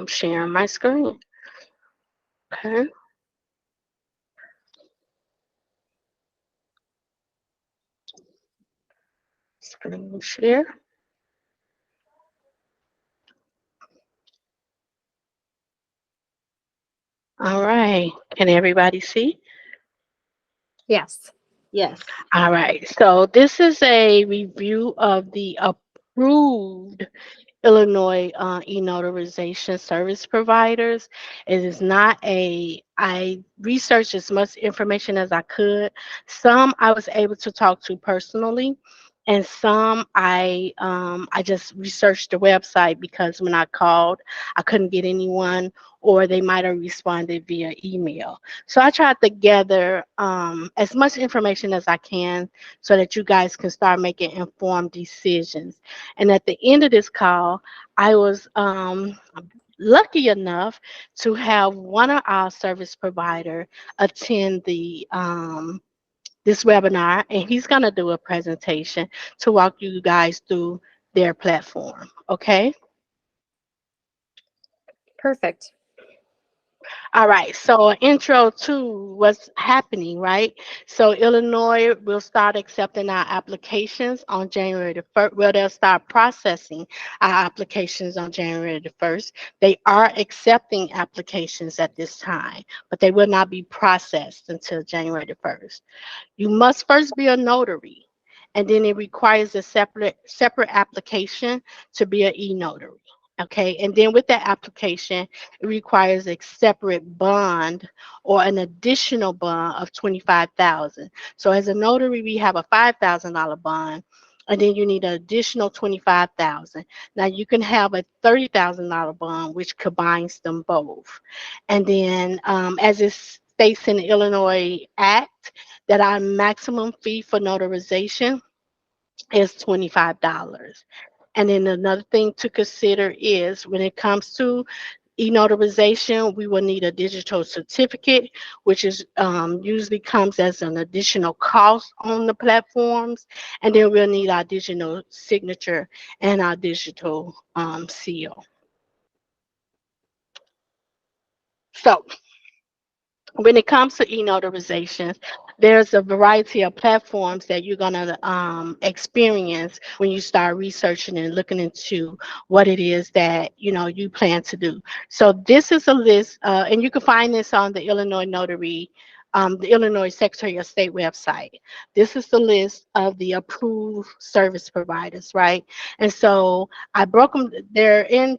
sharing my screen. Okay, screen share. All right, can everybody see? Yes. Yes. All right, so this is a review of the approved Illinois e-notarization service providers. It is not I researched as much information as I could. Some I was able to talk to personally, and some I just researched the website because when I called, I couldn't get anyone, or they might have responded via email. So I tried to gather as much information as I can so that you guys can start making informed decisions. And at the end of this call, I was lucky enough to have one of our service provider attend the this webinar, and he's going to do a presentation to walk you guys through their platform. Okay. Perfect. All right, so an intro to what's happening, right? So Illinois will start accepting our applications on January the 1st. Well, they'll start processing our applications on January the 1st. They are accepting applications at this time, but they will not be processed until January the 1st. You must first be a notary, and then it requires a separate application to be an e-notary. Okay, and then with that application, it requires a separate bond or an additional bond of 25,000. So as a notary, we have a $5,000 bond, and then you need an additional 25,000. Now you can have a $30,000 bond, which combines them both. And then, as it states in the Illinois Act, that our maximum fee for notarization is $25. And then another thing to consider is when it comes to e-notarization, we will need a digital certificate, which is usually comes as an additional cost on the platforms. And then we'll need our digital signature and our digital seal. So when it comes to e-notarizations, there's a variety of platforms that you're going to experience when you start researching and looking into what it is that you plan to do. So this is a list, and you can find this on the Illinois Notary, the Illinois Secretary of State website. This is the list of the approved service providers, right? And so I broke them. They're in.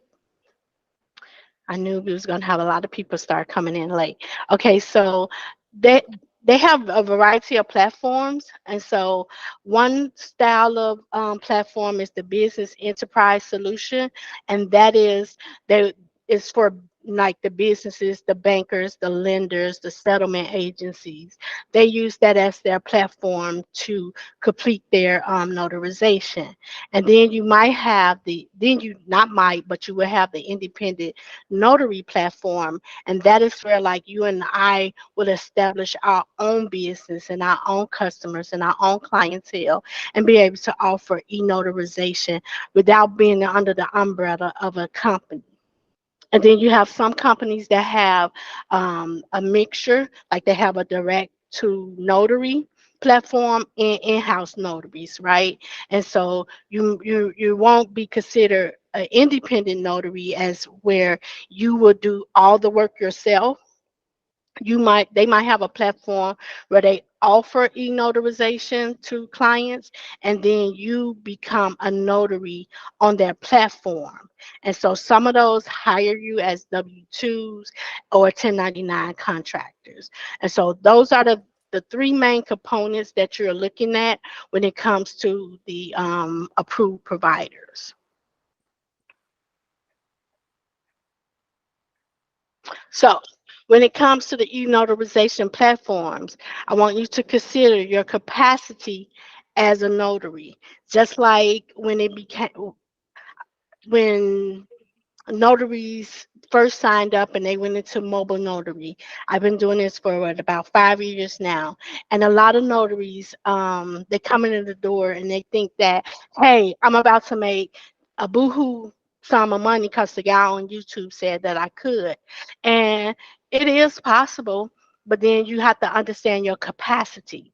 I knew we was gonna have a lot of people start coming in late. Okay, so they they have a variety of platforms, and so one style of platform is the business enterprise solution, and that is they is for like the businesses, the bankers, the lenders, the settlement agencies. They use that as their platform to complete their notarization. And then you might have then you not might, but you will have the independent notary platform, and that is where like you and I will establish our own business and our own customers and our own clientele and be able to offer e-notarization without being under the umbrella of a company. And then you have some companies that have a mixture, like they have a direct to notary platform and in-house notaries, right? And so you won't be considered an independent notary as where you will do all the work yourself. They might have a platform where they offer e-notarization to clients, and then you become a notary on their platform. And so some of those hire you as W-2s or 1099 contractors. And so those are the three main components that you're looking at when it comes to the approved providers. So when it comes to the e-notarization platforms, I want you to consider your capacity as a notary. Just like when notaries first signed up and they went into mobile notary. I've been doing this for about 5 years now. And a lot of notaries, they come into the door and they think that, hey, I'm about to make a boohoo sum of money because the guy on YouTube said that I could. And it is possible, but then you have to understand your capacity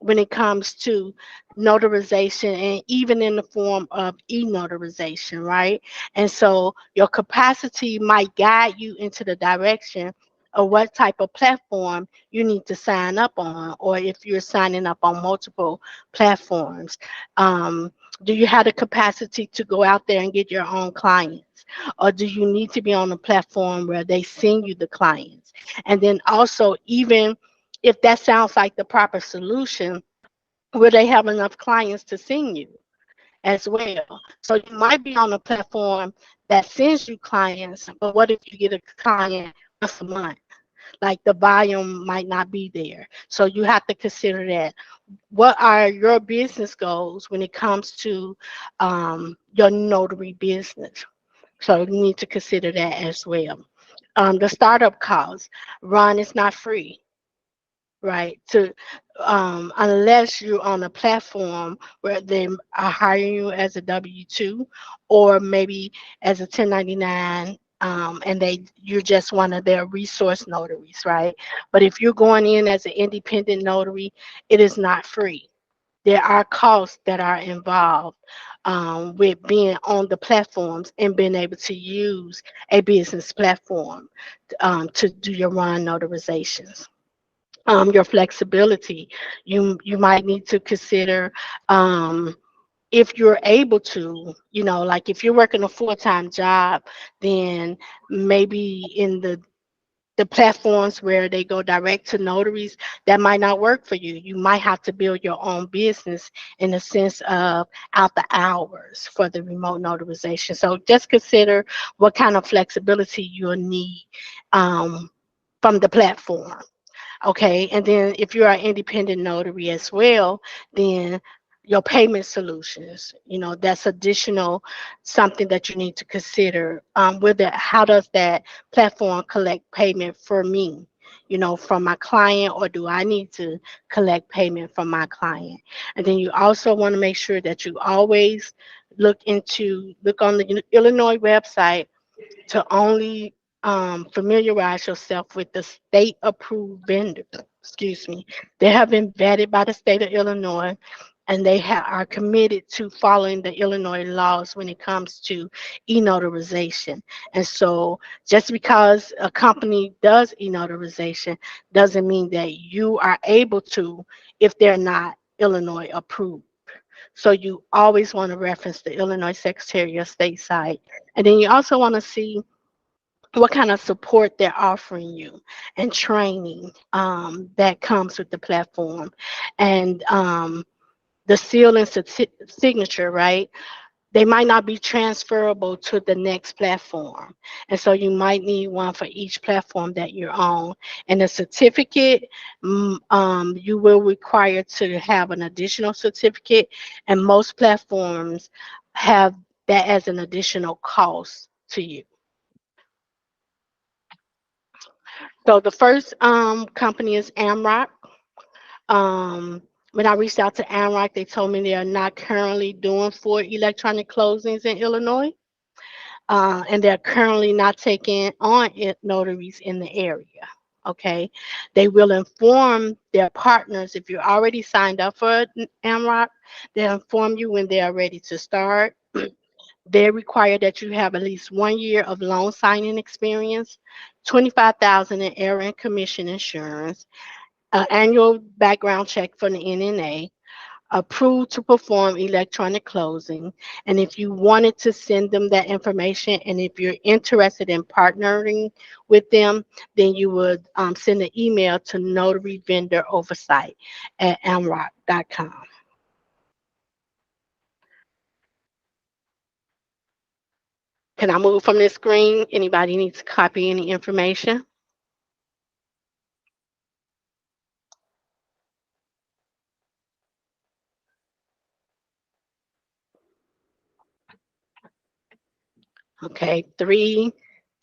when it comes to notarization, and even in the form of e-notarization, right? And so your capacity might guide you into the direction of what type of platform you need to sign up on, or if you're signing up on multiple platforms. Do you have the capacity to go out there and get your own clients? Or do you need to be on a platform where they send you the clients? And then also, even if that sounds like the proper solution, will they have enough clients to send you as well? So you might be on a platform that sends you clients, but what if you get a client once a month? Like the volume might not be there. So you have to consider that. What are your business goals when it comes to your notary business? So you need to consider that as well. The startup costs, Ron, is not free, right? To unless you're on a platform where they are hiring you as a W-2, or maybe as a 1099, and you're just one of their resource notaries, right? But if you're going in as an independent notary, it is not free. There are costs that are involved with being on the platforms and being able to use a business platform to do your RON notarizations. Your flexibility. You might need to consider, if you're able to, like if you're working a full-time job, then maybe in the platforms where they go direct to notaries, that might not work for you. You might have to build your own business in the sense of out the hours for the remote notarization. So just consider what kind of flexibility you'll need from the platform. Okay, and then if you're an independent notary as well, then your payment solutions, that's additional, something that you need to consider. How does that platform collect payment for me, from my client, or do I need to collect payment from my client? And then you also want to make sure that you always look on the Illinois website to only familiarize yourself with the state approved vendor. Excuse me. They have been vetted by the state of Illinois, and they are committed to following the Illinois laws when it comes to e-notarization. And so just because a company does e-notarization doesn't mean that you are able to if they're not Illinois approved. So you always want to reference the Illinois Secretary of State site. And then you also want to see what kind of support they're offering you and training that comes with the platform, and the seal and signature, right? They might not be transferable to the next platform, and so you might need one for each platform that you're on. And the certificate, you will require to have an additional certificate, and most platforms have that as an additional cost to you. So the first company is Amrock. When I reached out to Amrock, they told me they are not currently doing for electronic closings in Illinois, and they're currently not taking on notaries in the area. Okay, they will inform their partners if you're already signed up for Amrock. They'll inform you when they are ready to start. They require that you have at least 1 year of loan signing experience, 25,000 in error and commission insurance, an annual background check from the NNA, approved to perform electronic closing. And if you wanted to send them that information, and if you're interested in partnering with them, then you would send an email to notary vendor oversight at amrock.com. Can I move from this screen? Anybody needs to copy any information? Okay, 3,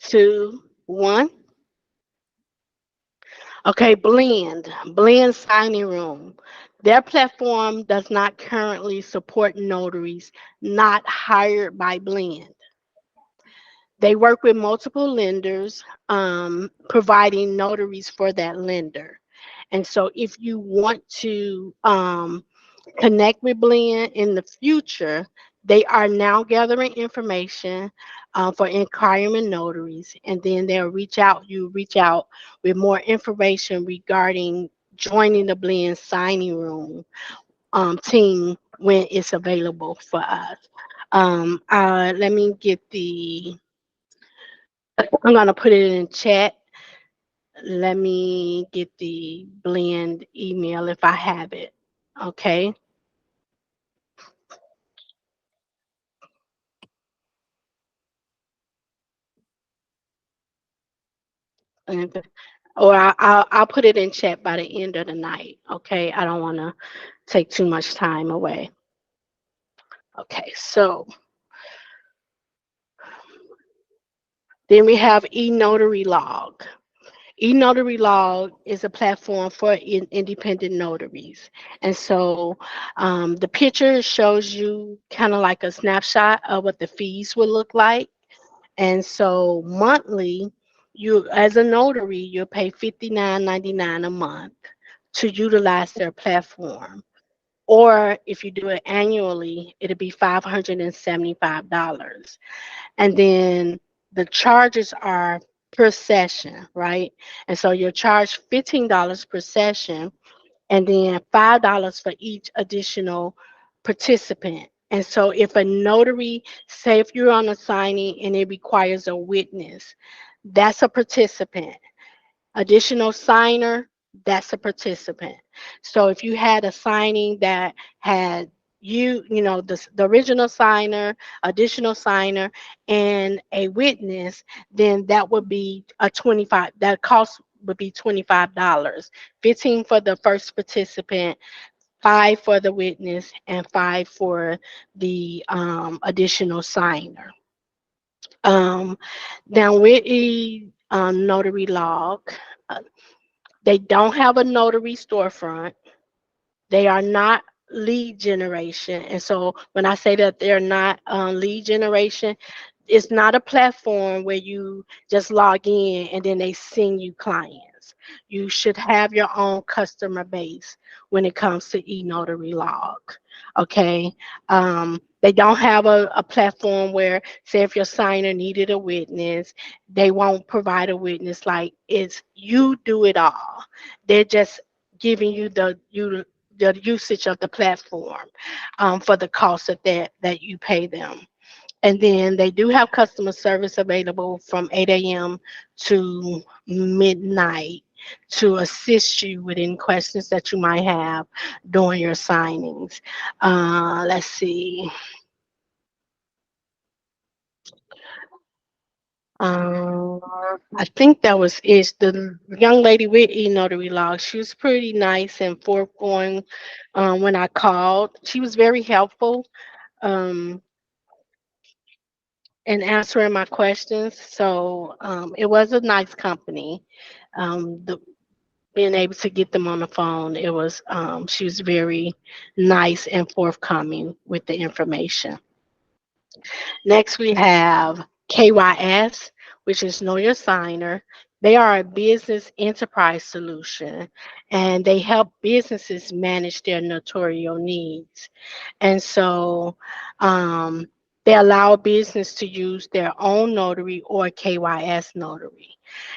2, 1. Okay, Blend Signing Room. Their platform does not currently support notaries not hired by Blend. They work with multiple lenders, providing notaries for that lender. And so if you want to connect with Blend in the future, they are now gathering information for inquiring notaries, and then they'll reach out. You reach out with more information regarding joining the Blend signing room team when it's available for us. Let me get the. I'm gonna put it in chat. Let me get the Blend email if I have it. Okay. And or I'll put it in chat by the end of the night. Okay, I don't want to take too much time away. Okay, so then we have eNotary Log. eNotary Log is a platform for independent notaries, and so the picture shows you kind of like a snapshot of what the fees would look like. And so monthly, you as a notary, you'll pay $59.99 a month to utilize their platform. Or if you do it annually, it'll be $575. And then the charges are per session, right? And so you're charged $15 per session, and then $5 for each additional participant. And so if a notary, say if you're on a signing and it requires a witness, that's a participant. Additional signer, that's a participant. So if you had a signing that had the original signer, additional signer, and a witness, then that would be a 25, that cost would be $25. 15 for the first participant, 5 for the witness, and 5 for the additional signer. Um, Now with the notary log, uh, they don't have a notary storefront. They are not lead generation. And so when I say that they're not lead generation, it's not a platform where you just log in and then they send you clients. You should have your own customer base when it comes to eNotary Log. Okay. They don't have a platform where, say, if your signer needed a witness, they won't provide a witness. Like, it's you do it all. They're just giving you the usage of the platform for the cost that you pay them. And then they do have customer service available from 8 a.m. to midnight to assist you with any questions that you might have during your signings. Let's see. Um, I think that was it. The young lady with eNotary Log, she was pretty nice and forthgoing when I called. She was very helpful. Um, and answering my questions. So it was a nice company. The being able to get them on the phone, it was she was very nice and forthcoming with the information. Next, we have KYS, which is Know Your Signer. They are a business enterprise solution, and they help businesses manage their notarial needs. And so they allow a business to use their own notary or KYS notary.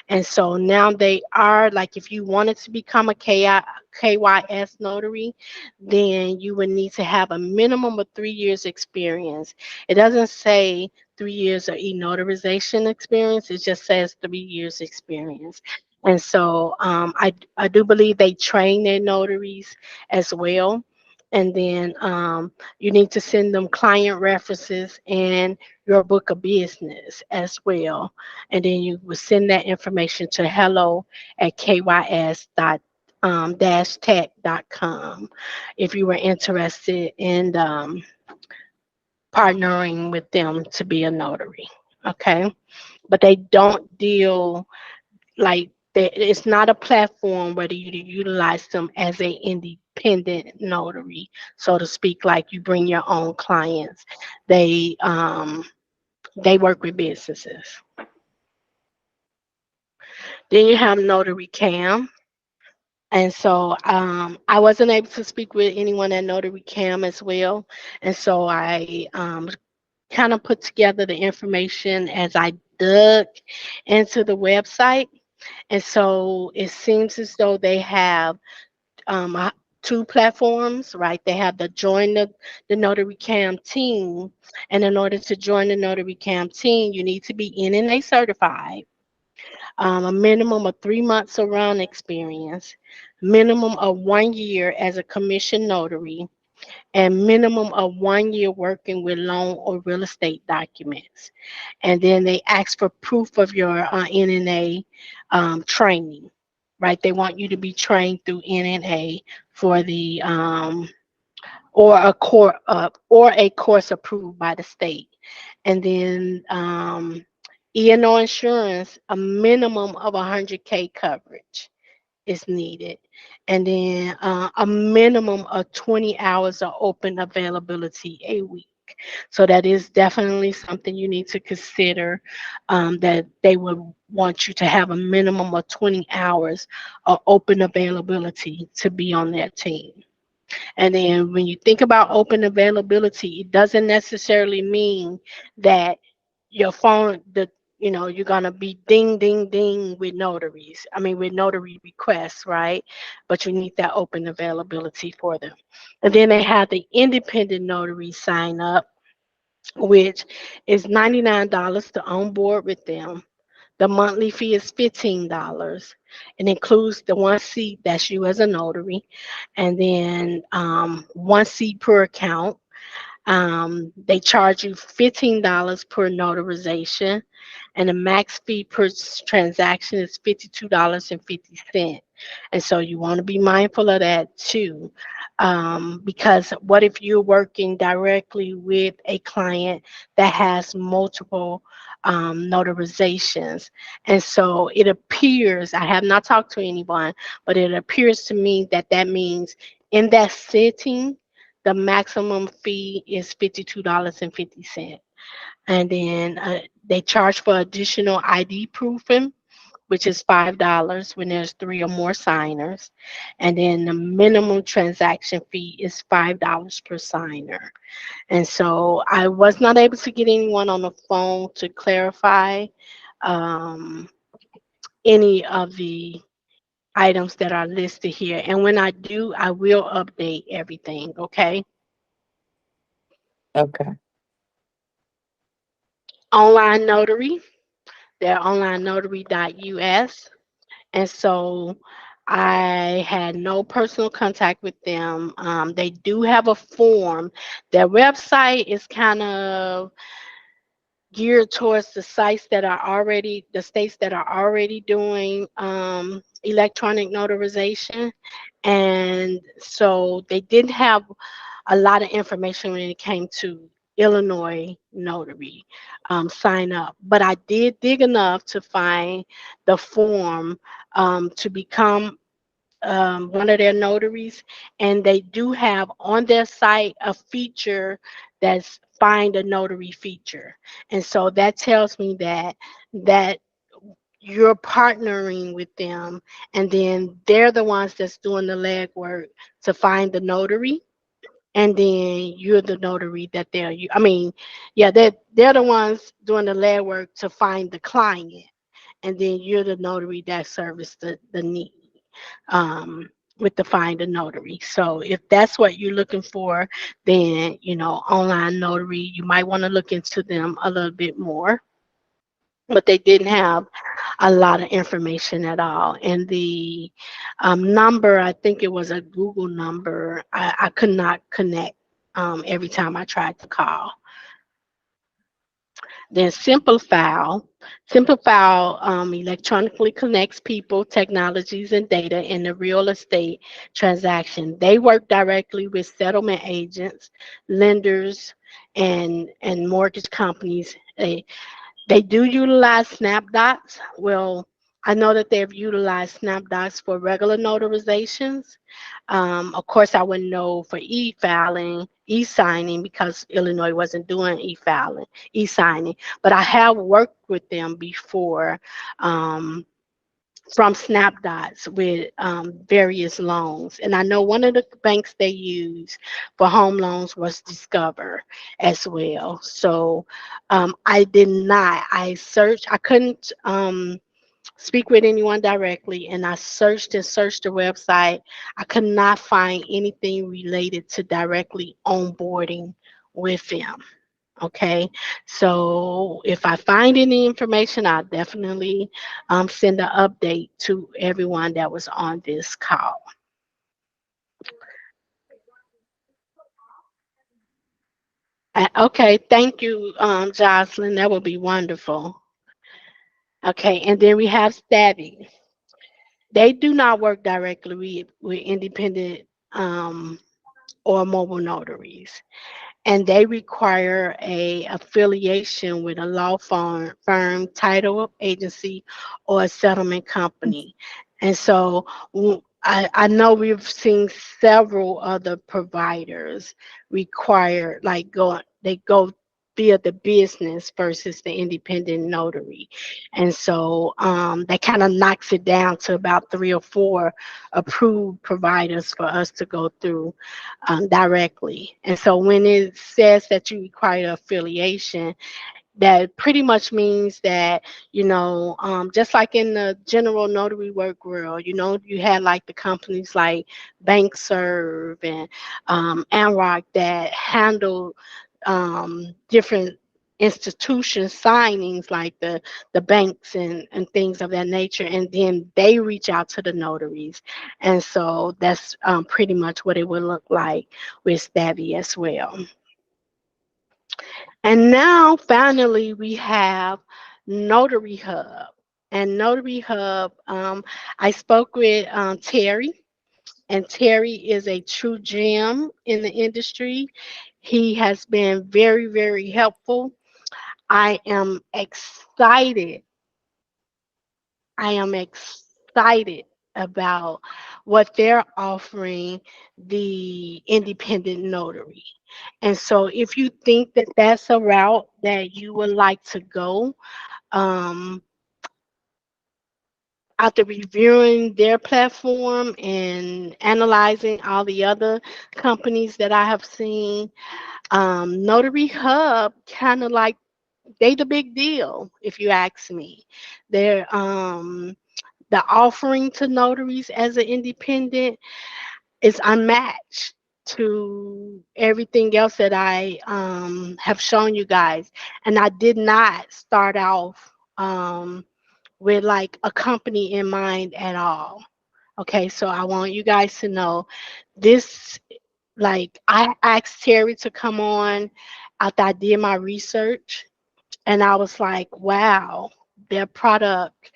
And so now they are like, if you wanted to become a KYS notary, then you would need to have a minimum of 3 years experience. It doesn't say 3 years of e-notarization experience. It just says 3 years experience. And so I do believe they train their notaries as well. And then you need to send them client references and your book of business as well. And then you will send that information to hello at KYS dash tech.com if you were interested in partnering with them to be a notary. Okay. But they don't deal like it's not a platform where you utilize them as a independent notary, so to speak, like you bring your own clients. They They work with businesses. Then you have Notary Cam. And so I wasn't able to speak with anyone at Notary Cam as well. And so I kind of put together the information as I dug into the website. And so it seems as though they have two platforms, right? They have the Notary Cam team. And in order to join the Notary Cam team, you need to be NNA certified, a minimum of 3 months around experience, minimum of 1 year as a commissioned notary, and minimum of 1 year working with loan or real estate documents. And then they ask for proof of your NNA training, right? They want you to be trained through NNA for the or a course approved by the state. And then E&O insurance, a minimum of 100K coverage is needed. And then a minimum of 20 hours of open availability a week. So that is definitely something you need to consider, that they would want you to have a minimum of 20 hours of open availability to be on their team. And then when you think about open availability, it doesn't necessarily mean that your phone, you're gonna be ding, ding, ding with notaries. I mean, with notary requests, right? But you need that open availability for them. And then they have the independent notary sign up, which is $99 to on board with them. The monthly fee is $15. It includes the one seat, that's you as a notary, and then one seat per account. They charge you $15 per notarization, and the max fee per transaction is $52.50. And so you want to be mindful of that too, because what if you're working directly with a client that has multiple notarizations? And so it appears, I have not talked to anyone, but it appears to me that that means in that sitting, the maximum fee is $52.50. And then they charge for additional ID proofing, which is $5 when there's three or more signers. And then the minimum transaction fee is $5 per signer. And so I was not able to get anyone on the phone to clarify um, any of the items that are listed here. And when I do, I will update everything, okay? Okay. Online notary, they're onlinenotary.us. And so I had no personal contact with them. They do have a form. Their website is kind of geared towards the states that are already doing electronic notarization. And so they didn't have a lot of information when it came to Illinois notary sign up. But I did dig enough to find the form to become one of their notaries, and they do have on their site a feature that's find a notary feature. And so that tells me that you're partnering with them, and then they're the ones that's doing the legwork to find the notary, and then you're the notary that I mean, yeah, they're the ones doing the legwork to find the client, and then you're the notary that service the need um, with the find a notary. So if that's what you're looking for, then online notary, you might want to look into them a little bit more. But they didn't have a lot of information at all. And the number, I think it was a Google number, I could not connect every time I tried to call. Then Simplifile electronically connects people, technologies, and data in the real estate transaction. They work directly with settlement agents, lenders, and mortgage companies. They do utilize SnapDocs. Well, I know that they've utilized SnapDocs for regular notarizations. Of course, I wouldn't know for e-filing, e-signing, because Illinois wasn't doing e-filing, e-signing. But I have worked with them before, from SnapDots with various loans. And I know one of the banks they use for home loans was Discover as well. So I did not. I searched. I couldn't speak with anyone directly, and I searched and searched the website. I could not find anything related to directly onboarding with them. Okay, so if I find any information, I'll definitely send an update to everyone that was on this call. Okay, thank you, Jocelyn. That would be wonderful. Okay, and then we have Stabby. They do not work directly with independent or mobile notaries, and they require a affiliation with a law firm, title agency, or a settlement company. And so I know we've seen several other providers require, like, they go via the business versus the independent notary. And so that kind of knocks it down to about 3 or 4 approved providers for us to go through directly. And so when it says that you require affiliation, that pretty much means that, just like in the general notary work world, you had like the companies like BankServe and Amrock that handle different institution signings, like the banks and things of that nature, and then they reach out to the notaries. And so that's pretty much what it would look like with Stabby as well. And now finally we have Notary Hub. And Notary Hub, I spoke with Terry, and Terry is a true gem in the industry. He has been very, very helpful. I am excited. I am excited about what they're offering the independent notary. And so if you think that that's a route that you would like to go, um, after reviewing their platform and analyzing all the other companies that I have seen, Notary Hub kind of like, they the big deal, if you ask me. They're the offering to notaries as an independent is unmatched to everything else that I have shown you guys. And I did not start off with like a company in mind at all. Okay, so I want you guys to know this. Like, I asked Terry to come on after I did my research, and I was like, wow, their product,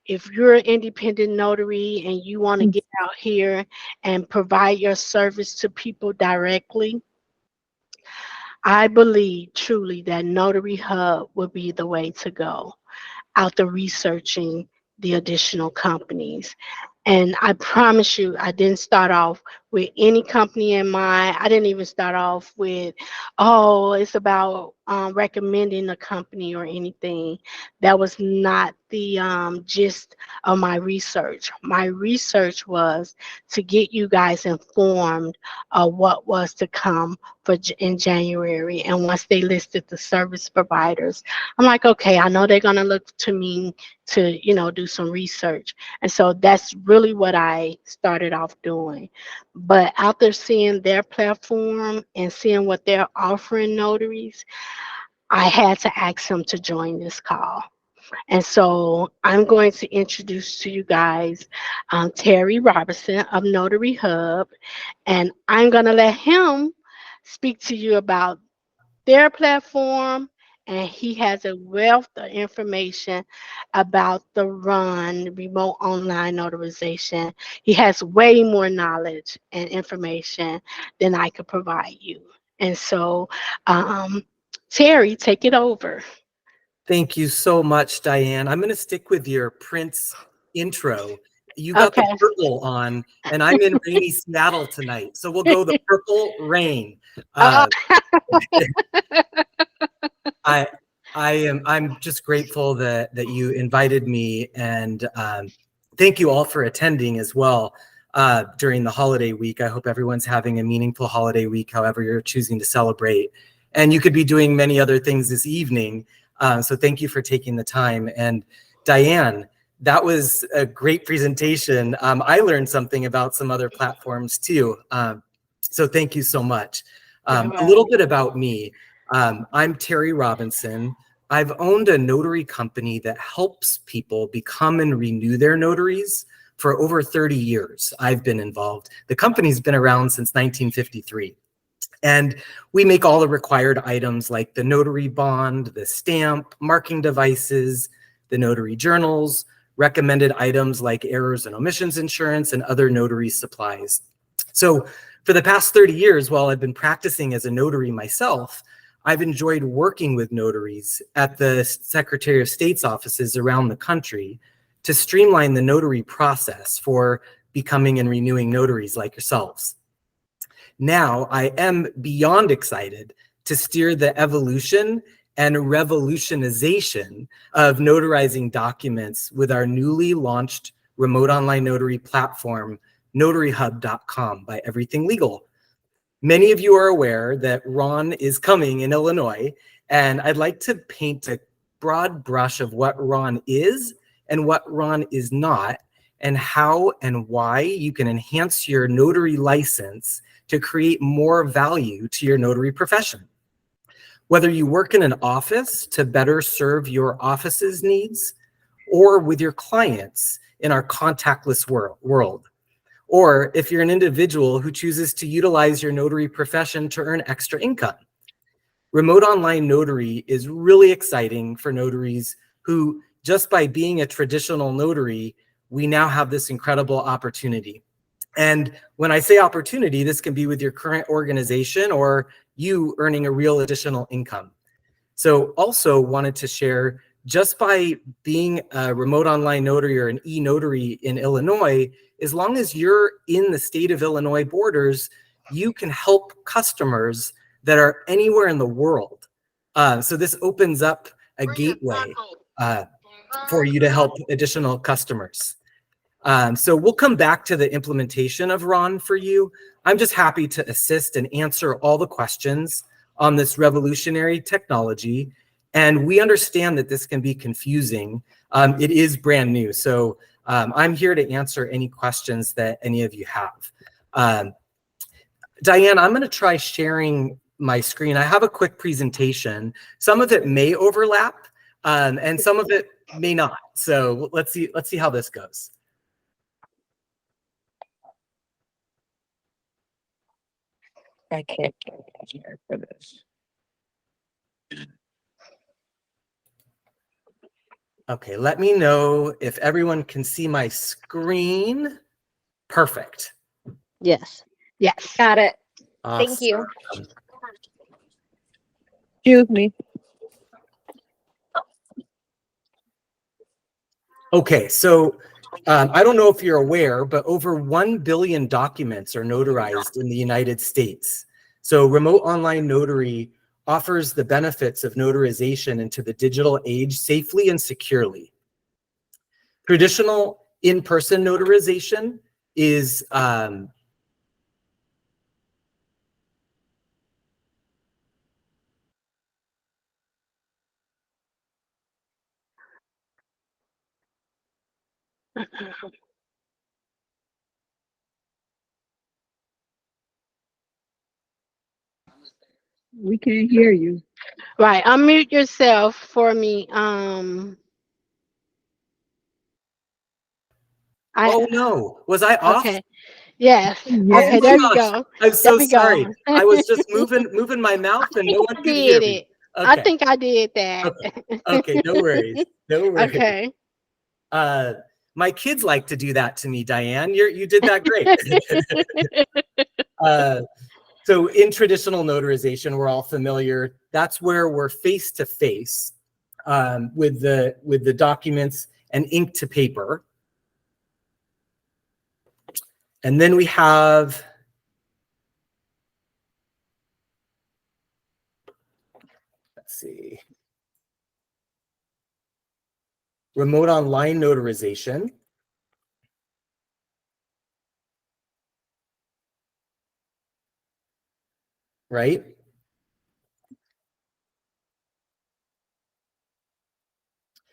if you're an independent notary and you want to get out here and provide your service to people directly, I believe truly that Notary Hub would be the way to go after researching the additional companies. And I promise you, I didn't start off with any company in mind. I didn't even start off with, oh, it's about recommending a company or anything. That was not the gist of my research. My research was to get you guys informed of what was to come in January. And once they listed the service providers, I'm like, okay, I know they're going to look to me to, do some research. And so that's really what I started off doing. But after seeing their platform and seeing what they're offering notaries, I had to ask them to join this call. And so I'm going to introduce to you guys Terry Robertson of Notary Hub, and I'm going to let him speak to you about their platform, and he has a wealth of information about the RUN remote online notarization. He has way more knowledge and information than I could provide you. And so, Terry, take it over. Thank you so much, Diane. I'm going to stick with your Prince intro. You got Okay. the purple on, and I'm in rainy Seattle tonight. So we'll go the purple rain. I'm just grateful that you invited me, and thank you all for attending as well during the holiday week. I hope everyone's having a meaningful holiday week, however you're choosing to celebrate. And you could be doing many other things this evening. So thank you for taking the time. And Diane, that was a great presentation. I learned something about some other platforms too. So thank you so much. A little bit about me. I'm Terry Robinson. I've owned a notary company that helps people become and renew their notaries for over 30 years. I've been involved. The company's been around since 1953. And we make all the required items like the notary bond, the stamp, marking devices, the notary journals, recommended items like errors and omissions insurance, and other notary supplies. So for the past 30 years, while I've been practicing as a notary myself, I've enjoyed working with notaries at the Secretary of State's offices around the country to streamline the notary process for becoming and renewing notaries like yourselves. Now, I am beyond excited to steer the evolution and revolutionization of notarizing documents with our newly launched remote online notary platform, notaryhub.com by Everything Legal. Many of you are aware that Ron is coming in Illinois, and I'd like to paint a broad brush of what Ron is and what Ron is not, and how and why you can enhance your notary license to create more value to your notary profession. Whether you work in an office to better serve your office's needs, or with your clients in our contactless world, or if you're an individual who chooses to utilize your notary profession to earn extra income. Remote online notary is really exciting for notaries who, just by being a traditional notary, we now have this incredible opportunity. And when I say opportunity, this can be with your current organization or you earning a real additional income. So also wanted to share, just by being a remote online notary or an e-notary in Illinois, as long as you're in the state of Illinois borders, you can help customers that are anywhere in the world. So this opens up a gateway for you to help additional customers. So we'll come back to the implementation of Ron for you. I'm just happy to assist and answer all the questions on this revolutionary technology. And we understand that this can be confusing. It is brand new. So I'm here to answer any questions that any of you have. Diane, I'm going to try sharing my screen. I have a quick presentation. Some of it may overlap and some of it may not. So let's see how this goes. I can't get here for this. Okay, let me know if everyone can see my screen. Perfect. Yes. Yes. Got it. Awesome. Thank you. Excuse me. Okay, so I don't know if you're aware, but over 1 billion documents are notarized in the United States. So remote online notary offers the benefits of notarization into the digital age safely and securely. Traditional in-person notarization is We can't hear you. Right. Unmute yourself for me. Oh no, was I off? Okay. Yes. Yes. Okay, Oh there my you gosh, go. I'm so we go. sorry. I was just moving my mouth and no one I could hear did me. it. I Okay, think I did that. okay, no worries, no worries. Okay. My kids like to do that to me, Diane. You did that great. So in traditional notarization, we're all familiar. That's where we're face to face. with the documents and ink to paper. And then we have let's see, remote online notarization. Right?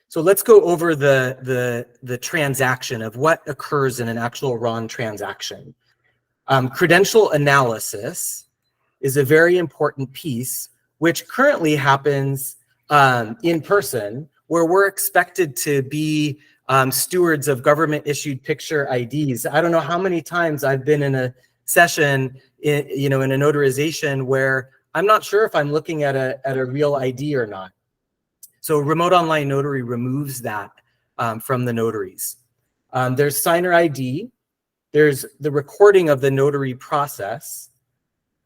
So let's go over the transaction of what occurs in an actual RON transaction. Credential analysis is a very important piece, which currently happens in person, where we're expected to be stewards of government-issued picture IDs. I don't know how many times I've been in a session, in a notarization where I'm not sure if I'm looking at a real ID or not. So remote online notary removes that from the notaries. There's signer ID. There's the recording of the notary process,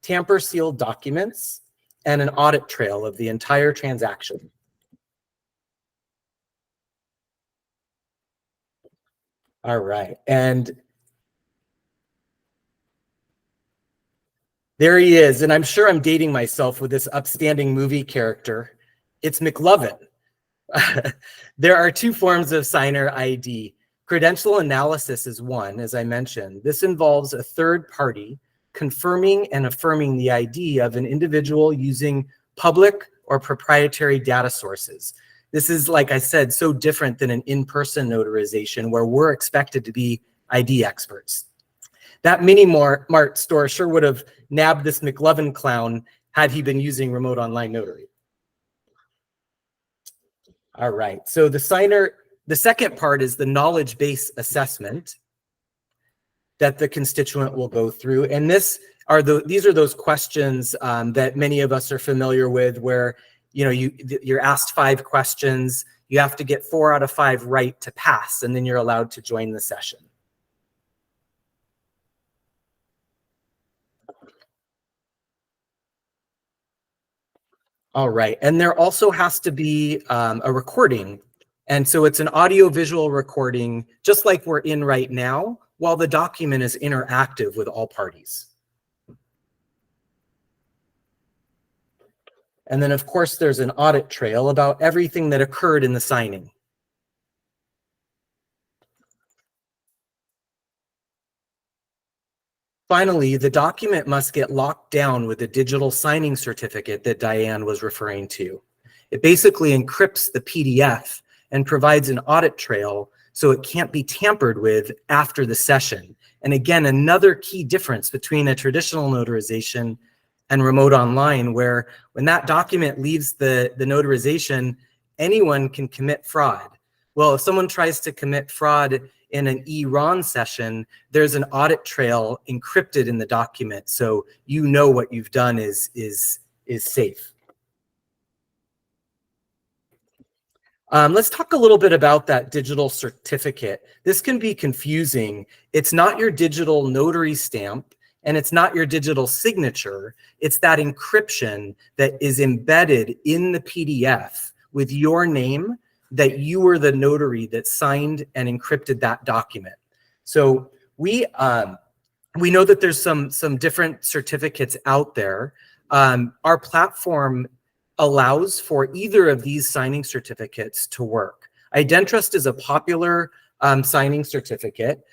tamper sealed documents, and an audit trail of the entire transaction. All right, and there he is, and I'm sure I'm dating myself with this upstanding movie character. It's McLovin. There are two forms of signer ID. Credential analysis is one, as I mentioned. This involves a third party confirming and affirming the ID of an individual using public or proprietary data sources. This is, like I said, so different than an in-person notarization where we're expected to be ID experts. That mini mart store sure would have nabbed this McLovin clown had he been using remote online notary. All right, so the second part is the knowledge base assessment that the constituent will go through. And these are those questions that many of us are familiar with, where you're asked 5 questions, you have to get 4 out of 5 right to pass, and then you're allowed to join the session. All right, and there also has to be a recording. And so it's an audio-visual recording, just like we're in right now, while the document is interactive with all parties. And then, of course, there's an audit trail about everything that occurred in the signing. Finally, the document must get locked down with the digital signing certificate that Diane was referring to. It basically encrypts the PDF and provides an audit trail so it can't be tampered with after the session. And again, another key difference between a traditional notarization and remote online, where when that document leaves the notarization, anyone can commit fraud. Well, if someone tries to commit fraud in an e-RON session, there's an audit trail encrypted in the document, so you know what you've done is safe. Let's talk a little bit about that digital certificate. This can be confusing. It's not your digital notary stamp, and it's not your digital signature. It's that encryption that is embedded in the PDF with your name, that you were the notary that signed and encrypted that document. So we know that there's some different certificates out there. Our platform allows for either of these signing certificates to work. IdenTrust is a popular signing certificate.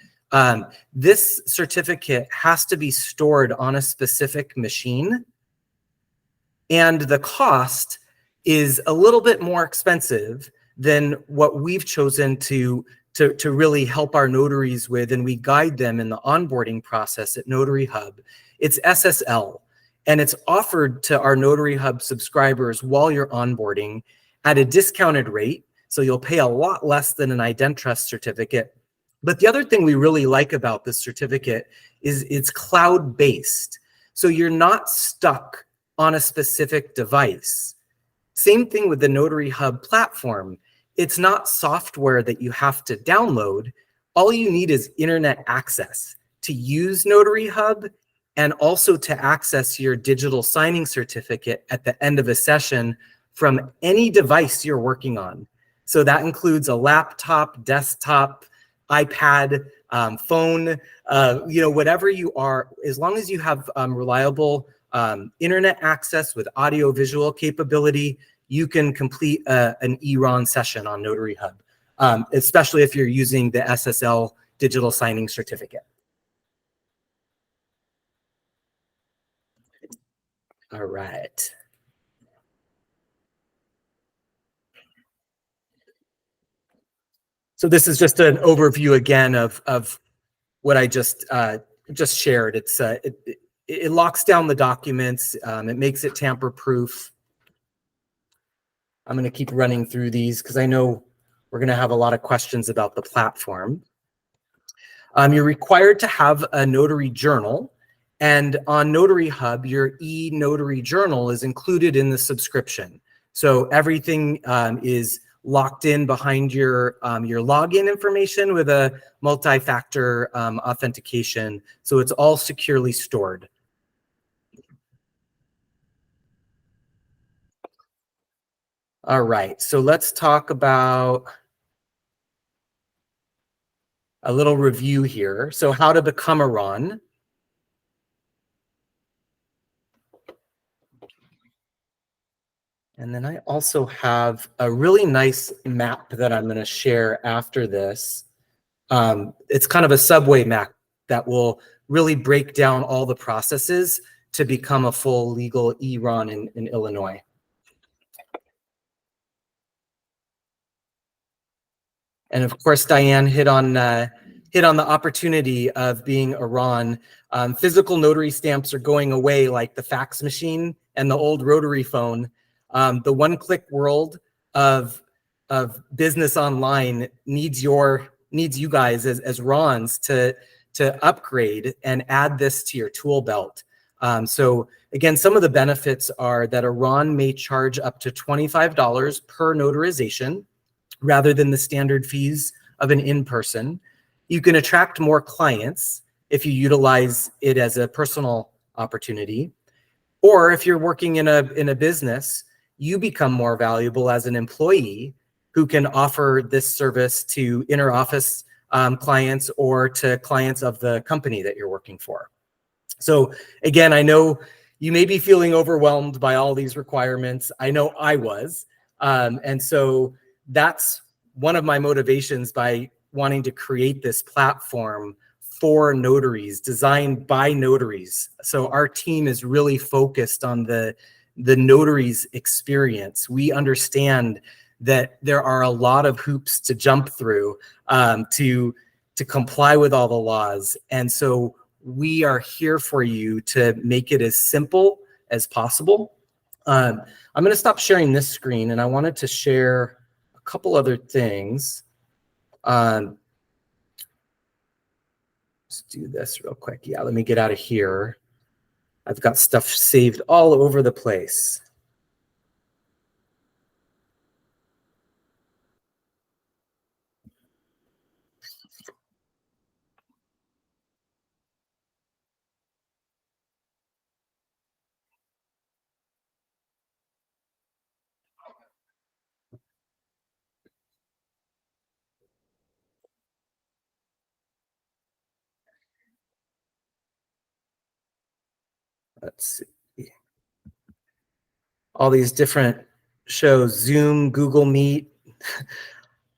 This certificate has to be stored on a specific machine, and the cost is a little bit more expensive than what we've chosen to really help our notaries with, and we guide them in the onboarding process at Notary Hub. It's SSL, and it's offered to our Notary Hub subscribers while you're onboarding at a discounted rate, so you'll pay a lot less than an IdenTrust certificate. But the other thing we really like about this certificate is it's cloud-based, so you're not stuck on a specific device. Same thing with the Notary Hub platform. It's not software that you have to download. All you need is internet access to use Notary Hub, and also to access your digital signing certificate at the end of a session from any device you're working on. So that includes a laptop, desktop, iPad, phone, whatever you are, as long as you have reliable internet access with audio visual capability, you can complete an eRON session on Notary Hub, especially if you're using the SSL digital signing certificate. All right. So this is just an overview again of what I just shared. It's it locks down the documents. It makes it tamper-proof. I'm going to keep running through these because I know we're going to have a lot of questions about the platform. You're required to have a notary journal, and on Notary Hub, your e-notary journal is included in the subscription. So everything is locked in behind your login information with a multi-factor authentication. So it's all securely stored. All right, so let's talk about a little review here. So how to become a RON. And then I also have a really nice map that I'm going to share after this. It's kind of a subway map that will really break down all the processes to become a full legal eRON in Illinois. And of course, Diane hit on the opportunity of being a RON. Physical notary stamps are going away, like the fax machine and the old rotary phone. The one-click world of business online needs you guys as RONs to upgrade and add this to your tool belt. So again, some of the benefits are that a RON may charge up to $25 per notarization, rather than the standard fees of an in-person. You can attract more clients if you utilize it as a personal opportunity. Or if you're working in a business, you become more valuable as an employee who can offer this service to inter-office clients or to clients of the company that you're working for. So again, I know you may be feeling overwhelmed by all these requirements. I know I was. And so that's one of my motivations by wanting to create this platform for notaries, designed by notaries. So our team is really focused on the notaries experience. We understand that there are a lot of hoops to jump through to comply with all the laws. And so we are here for you to make it as simple as possible. I'm going to stop sharing this screen, and I wanted to share a couple other things. Let's do this real quick. Yeah, let me get out of here. I've got stuff saved all over the place. Let's see. All these different shows, Zoom, Google Meet,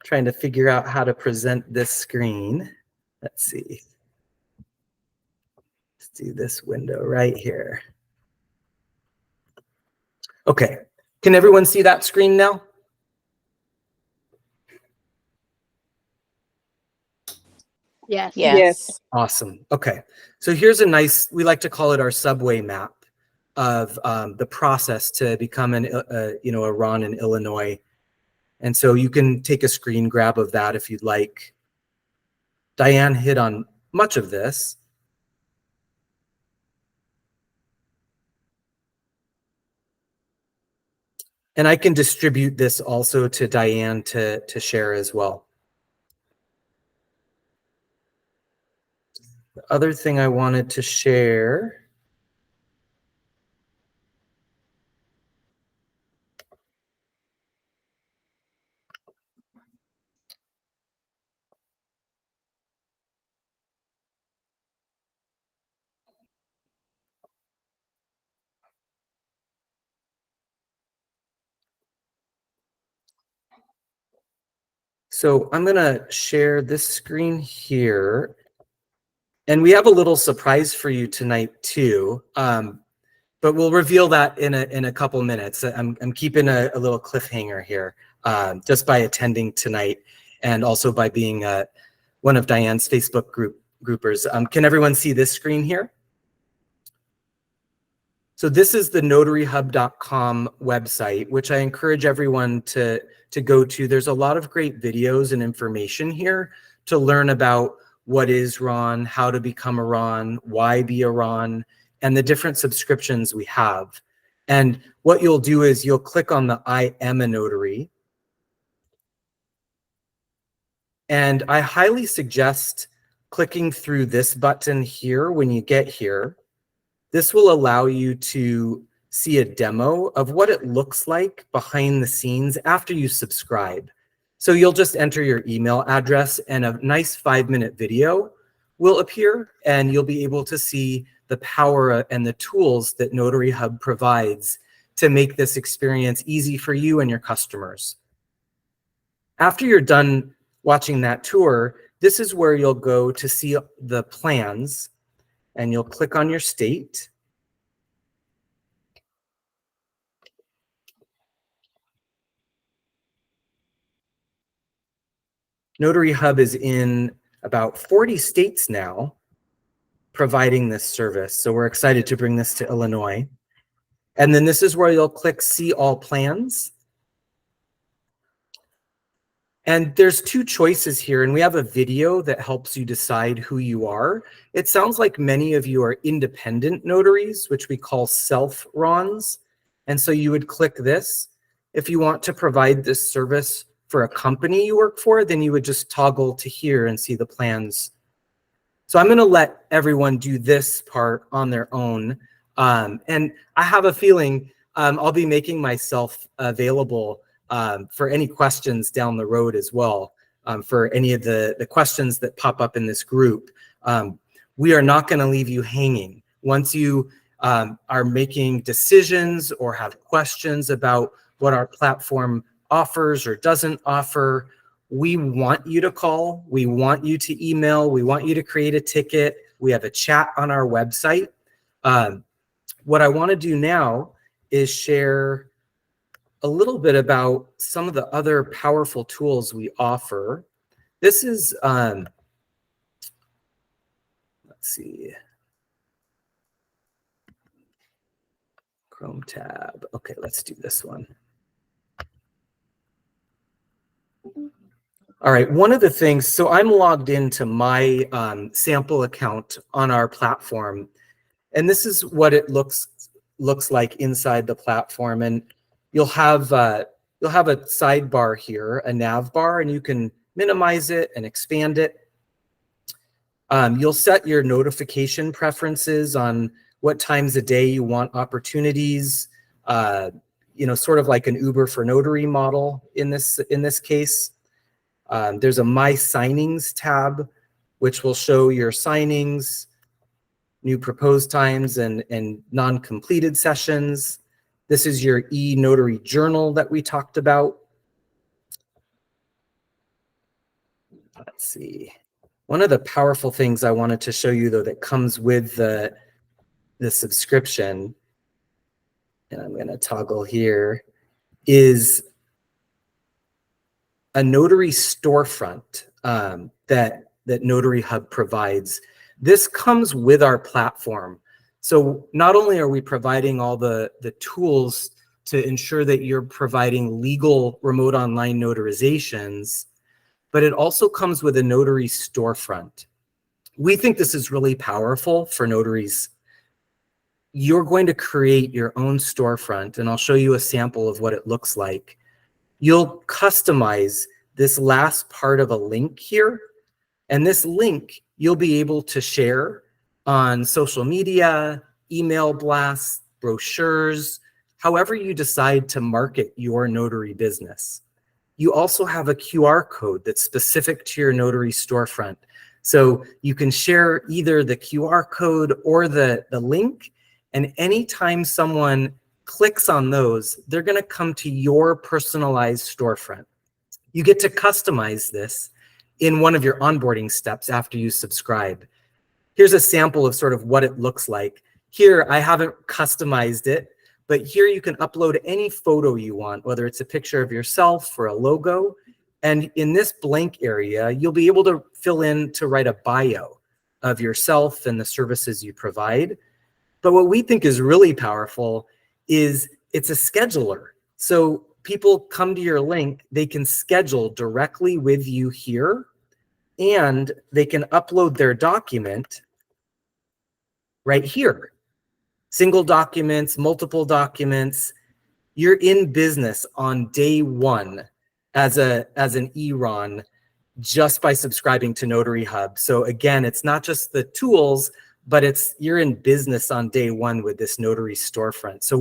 trying to figure out how to present this screen. Let's see. Let's do this window right here. Okay, can everyone see that screen now? Yes. Yes. Awesome. Okay, so here's a nice, we like to call it our subway map of the process to become a RON in Illinois. And so you can take a screen grab of that if you'd like. Diane hit on much of this. And I can distribute this also to Diane to share as well. The other thing I wanted to share So I'm going to share this screen here. And we have a little surprise for you tonight too. But we'll reveal that in a couple minutes. I'm keeping a little cliffhanger here just by attending tonight and also by being one of Diane's Facebook groupers. Can everyone see this screen here? So this is the notaryhub.com website, which I encourage everyone to go to. There's a lot of great videos and information here to learn about what is RON, how to become a RON, why be a RON, and the different subscriptions we have. And what you'll do is you'll click on the I am a notary. And I highly suggest clicking through this button here when you get here. This will allow you to see a demo of what it looks like behind the scenes after you subscribe. So you'll just enter your email address and a nice 5-minute video will appear, and you'll be able to see the power and the tools that Notary Hub provides to make this experience easy for you and your customers. After you're done watching that tour, this is where you'll go to see the plans, and you'll click on your state. Notary Hub is in about 40 states now providing this service. So we're excited to bring this to Illinois. And then this is where you'll click See All Plans. And there's 2 choices here, and we have a video that helps you decide who you are. It sounds like many of you are independent notaries, which we call self-RONs. And so you would click this. If you want to provide this service for a company you work for, then you would just toggle to here and see the plans. So I'm going to let everyone do this part on their own. And I have a feeling I'll be making myself available for any questions down the road as well, for any of the questions that pop up in this group. We are not going to leave you hanging. Once you are making decisions or have questions about what our platform offers or doesn't offer, we want you to call, we want you to email, we want you to create a ticket. We have a chat on our website. What I want to do now is share a little bit about some of the other powerful tools we offer. This is, let's see, Chrome tab. Okay, let's do this one. All right, one of the things, so I'm logged into my sample account on our platform, and this is what it looks like inside the platform. And you'll have a sidebar here, a nav bar, and you can minimize it and expand it. You'll set your notification preferences on what times a day you want opportunities, you know, sort of like an Uber for Notary model in this case. There's a My Signings tab, which will show your signings, new proposed times, and non-completed sessions. This is your e-notary journal that we talked about. Let's see. One of the powerful things I wanted to show you, though, that comes with the subscription, and I'm going to toggle here, is a notary storefront that Notary Hub provides. This comes with our platform. So not only are we providing all the tools to ensure that you're providing legal remote online notarizations, but it also comes with a notary storefront. We think this is really powerful for notaries. You're going to create your own storefront, and I'll show you a sample of what it looks like. You'll customize this last part of a link here, and this link you'll be able to share on social media, email blasts, brochures, however you decide to market your notary business. You also have a QR code that's specific to your notary storefront. So you can share either the QR code or the link, and anytime someone clicks on those, they're going to come to your personalized storefront. you get to customize this in one of your onboarding steps after you subscribe. Here's a sample of sort of what it looks like. Here, I haven't customized it, but here you can upload any photo you want, whether it's a picture of yourself or a logo. And in this blank area, you'll be able to fill in to write a bio of yourself and the services you provide. But what we think is really powerful is it's a scheduler. So people come to your link, they can schedule directly with you here, and they can upload their document right here. Single documents, multiple documents. You're in business on day one as an eRON just by subscribing to Notary Hub. So again, it's not just the tools, but you're in business on day one with this Notary storefront. So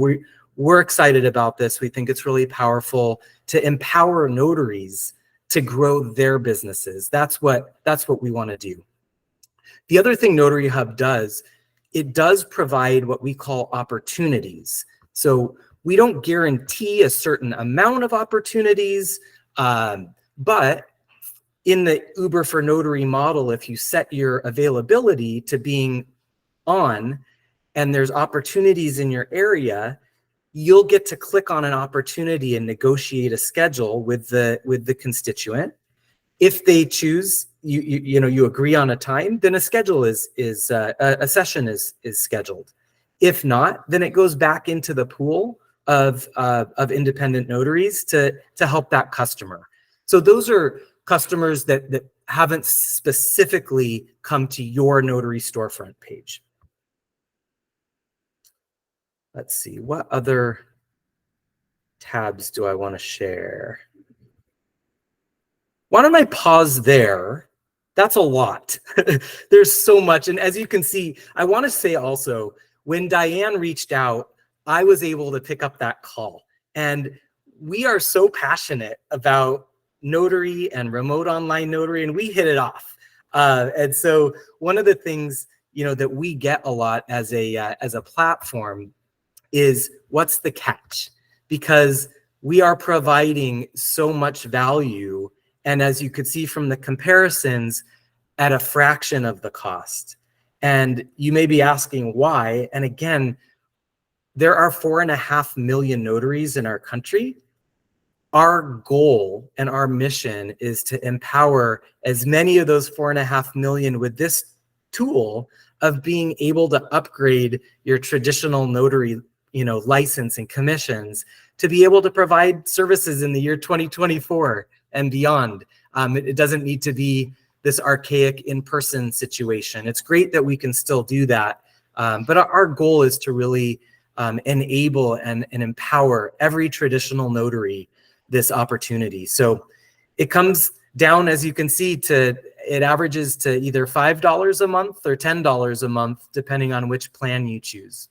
we're excited about this. We think it's really powerful to empower notaries to grow their businesses. That's what we want to do. The other thing Notary Hub does, it does provide what we call opportunities. So we don't guarantee a certain amount of opportunities, but in the Uber for Notary model, if you set your availability to being on and there's opportunities in your area, you'll get to click on an opportunity and negotiate a schedule with the constituent. If they choose, you agree on a time, then a schedule a session is scheduled. If not, then it goes back into the pool of independent notaries to help that customer. So those are customers that haven't specifically come to your Notary storefront page. Let's see, what other tabs do I want to share? Why don't I pause there? That's a lot. There's so much. And as you can see, I want to say also, when Diane reached out, I was able to pick up that call. And we are so passionate about notary and remote online notary, and we hit it off. And so one of the things that we get a lot as a platform is, what's the catch? Because we are providing so much value, and as you could see from the comparisons, at a fraction of the cost. And you may be asking why. And again, there are 4.5 million notaries in our country. Our goal and our mission is to empower as many of those 4.5 million with this tool of being able to upgrade your traditional notary license and commissions to be able to provide services in the year 2024 and beyond. It doesn't need to be this archaic in-person situation. It's great that we can still do that, but our goal is to really enable and empower every traditional notary this opportunity. So it comes down, as you can see, it averages to either $5 a month or $10 a month, depending on which plan you choose.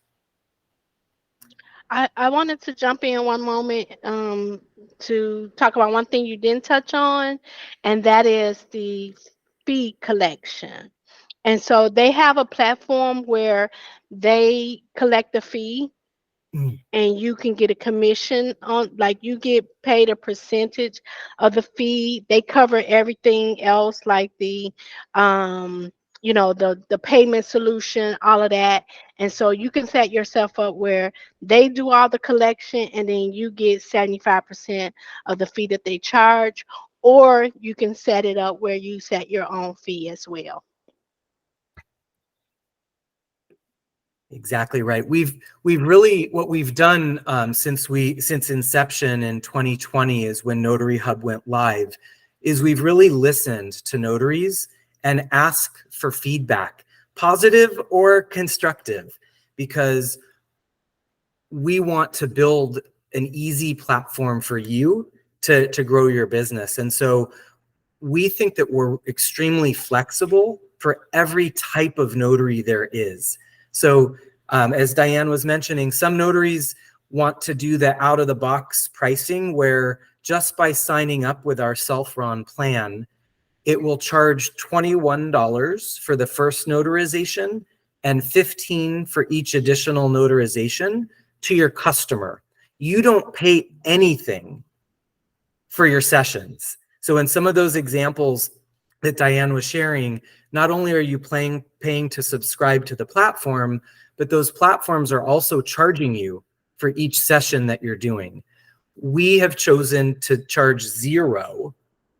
I wanted to jump in one moment to talk about one thing you didn't touch on, and that is the fee collection. And so they have a platform where they collect a fee and you can get a commission on, like you get paid a percentage of the fee. They cover everything else, like the the payment solution, all of that. And so you can set yourself up where they do all the collection and then you get 75% of the fee that they charge, or you can set it up where you set your own fee as well. Exactly right. We've really, what we've done since inception in 2020 is when Notary Hub went live, is we've really listened to notaries and asked for feedback, positive or constructive, because we want to build an easy platform for you to grow your business. And so we think that we're extremely flexible for every type of notary there is. So as Diane was mentioning, some notaries want to do the out-of-the-box pricing where just by signing up with our Self-RON plan, it will charge $21 for the first notarization and $15 for each additional notarization to your customer. You don't pay anything for your sessions. So in some of those examples that Diane was sharing, not only are you paying to subscribe to the platform, but those platforms are also charging you for each session that you're doing. We have chosen to charge 0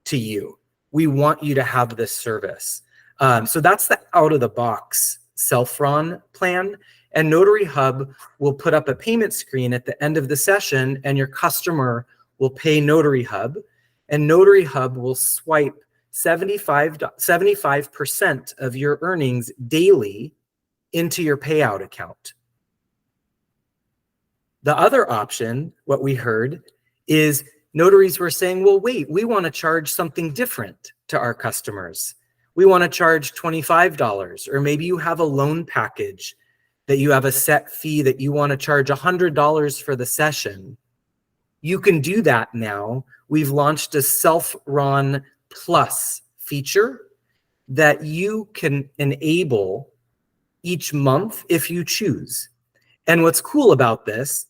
to you. We want you to have this service. So that's the out of the box self-run plan. And Notary Hub will put up a payment screen at the end of the session, and your customer will pay Notary Hub, and Notary Hub will swipe 75% of your earnings daily into your payout account. The other option, what we heard, is notaries were saying, well, wait, we want to charge something different to our customers. We want to charge $25, or maybe you have a loan package that you have a set fee that you want to charge $100 for the session. You can do that now. We've launched a Self-Run Plus feature that you can enable each month if you choose. And what's cool about this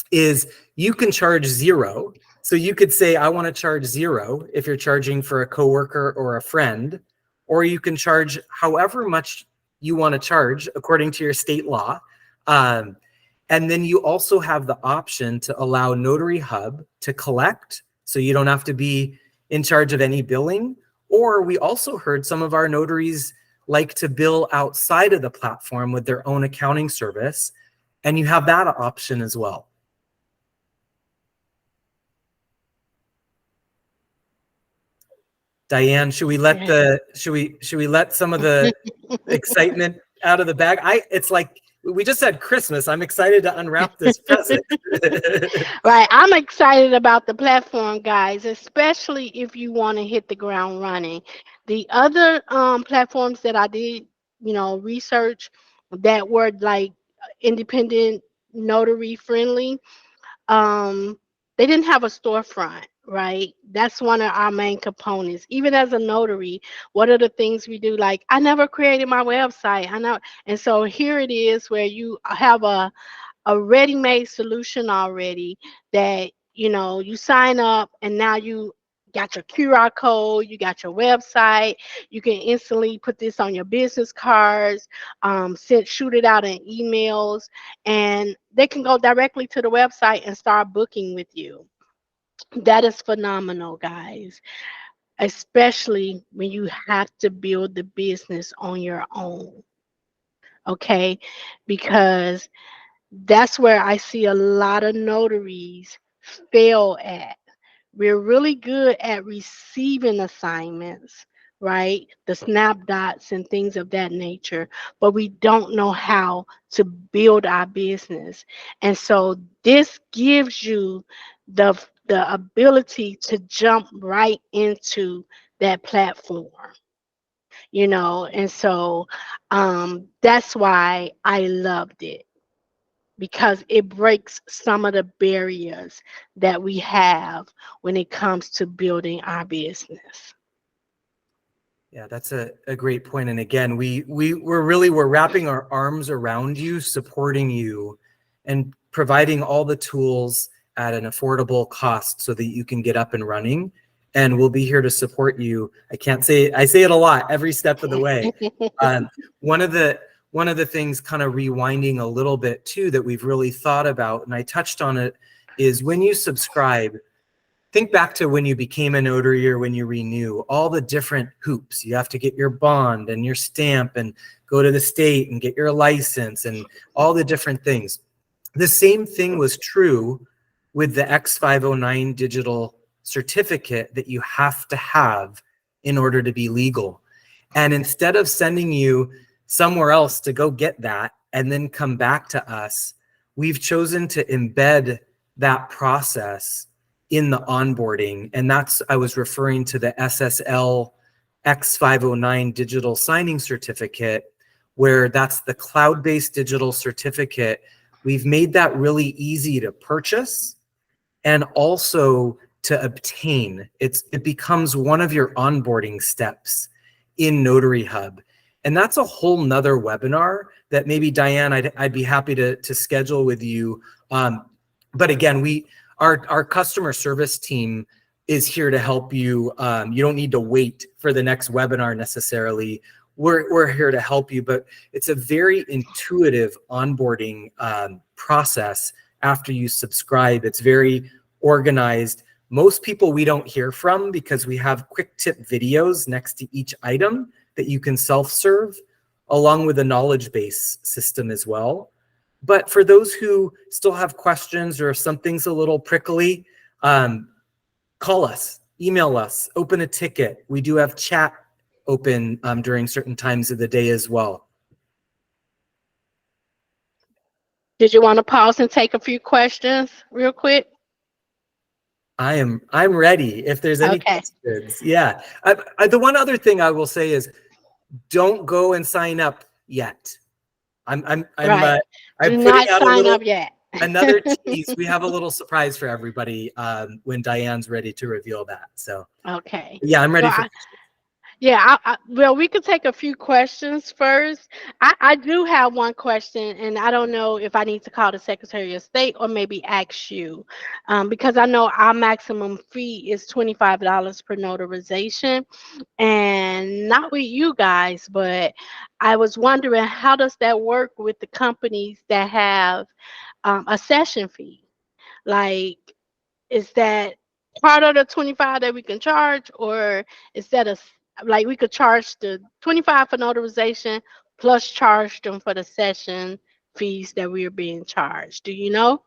is you can charge 0. So you could say, I want to charge 0 if you're charging for a coworker or a friend, or you can charge however much you want to charge according to your state law. And then you also have the option to allow Notary Hub to collect, so you don't have to be in charge of any billing. Or we also heard some of our notaries like to bill outside of the platform with their own accounting service, and you have that option as well. Diane, should we let some of the excitement out of the bag? It's like we just had Christmas. I'm excited to unwrap this present. Right. I'm excited about the platform, guys, especially if you want to hit the ground running. The other platforms that I did, research that were like independent notary friendly, they didn't have a storefront, right? That's one of our main components. Even as a notary, what are the things we do? Like, I never created my website. And so here it is where you have a ready-made solution already that, you sign up and now you got your QR code, you got your website, you can instantly put this on your business cards, shoot it out in emails, and they can go directly to the website and start booking with you. That is phenomenal, guys, especially when you have to build the business on your own, okay? Because that's where I see a lot of notaries fail at. We're really good at receiving assignments, right? The snapshots and things of that nature, but we don't know how to build our business. And so this gives you the ability to jump right into that platform, and so that's why I loved it, because it breaks some of the barriers that we have when it comes to building our business. Yeah, that's a great point. And again, we're wrapping our arms around you, supporting you, and providing all the tools at an affordable cost so that you can get up and running. And we'll be here to support you. I say it a lot every step of the way. One of the things, kind of rewinding a little bit too, that we've really thought about, and I touched on it, is when you subscribe, think back to when you became a notary or when you renew, all the different hoops. You have to get your bond and your stamp and go to the state and get your license and all the different things. The same thing was true with the X509 digital certificate that you have to have in order to be legal. And instead of sending you somewhere else to go get that and then come back to us, we've chosen to embed that process in the onboarding. And I was referring to the SSL X509 digital signing certificate, where that's the cloud-based digital certificate. We've made that really easy to purchase and also to obtain. It becomes one of your onboarding steps in Notary Hub. And that's a whole nother webinar that maybe, Diane, I'd be happy to schedule with you. But again, our customer service team is here to help you. You don't need to wait for the next webinar necessarily. We're here to help you, but it's a very intuitive onboarding process after you subscribe. It's very organized. Most people we don't hear from because we have quick tip videos next to each item that you can self-serve, along with a knowledge base system as well. But for those who still have questions or if something's a little prickly, call us, email us, open a ticket. We do have chat open during certain times of the day as well. Did you want to pause and take a few questions real quick? I'm ready if there's any Okay. questions. Yeah. The one other thing I will say is don't go and sign up yet. I'm Right. Do putting not out a sign little up yet. another tease. We have a little surprise for everybody when Diane's ready to reveal that. So Okay. yeah, I'm ready So for well, we could take a few questions first. I do have one question, and I don't know if I need to call the Secretary of State or maybe ask you, because I know our maximum fee is $25 per notarization, and not with you guys, but I was wondering how does that work with the companies that have a session fee? Like, is that part of the 25 that we can charge, or is that like we could charge the 25 for notarization plus charge them for the session fees that we are being charged? Do you know?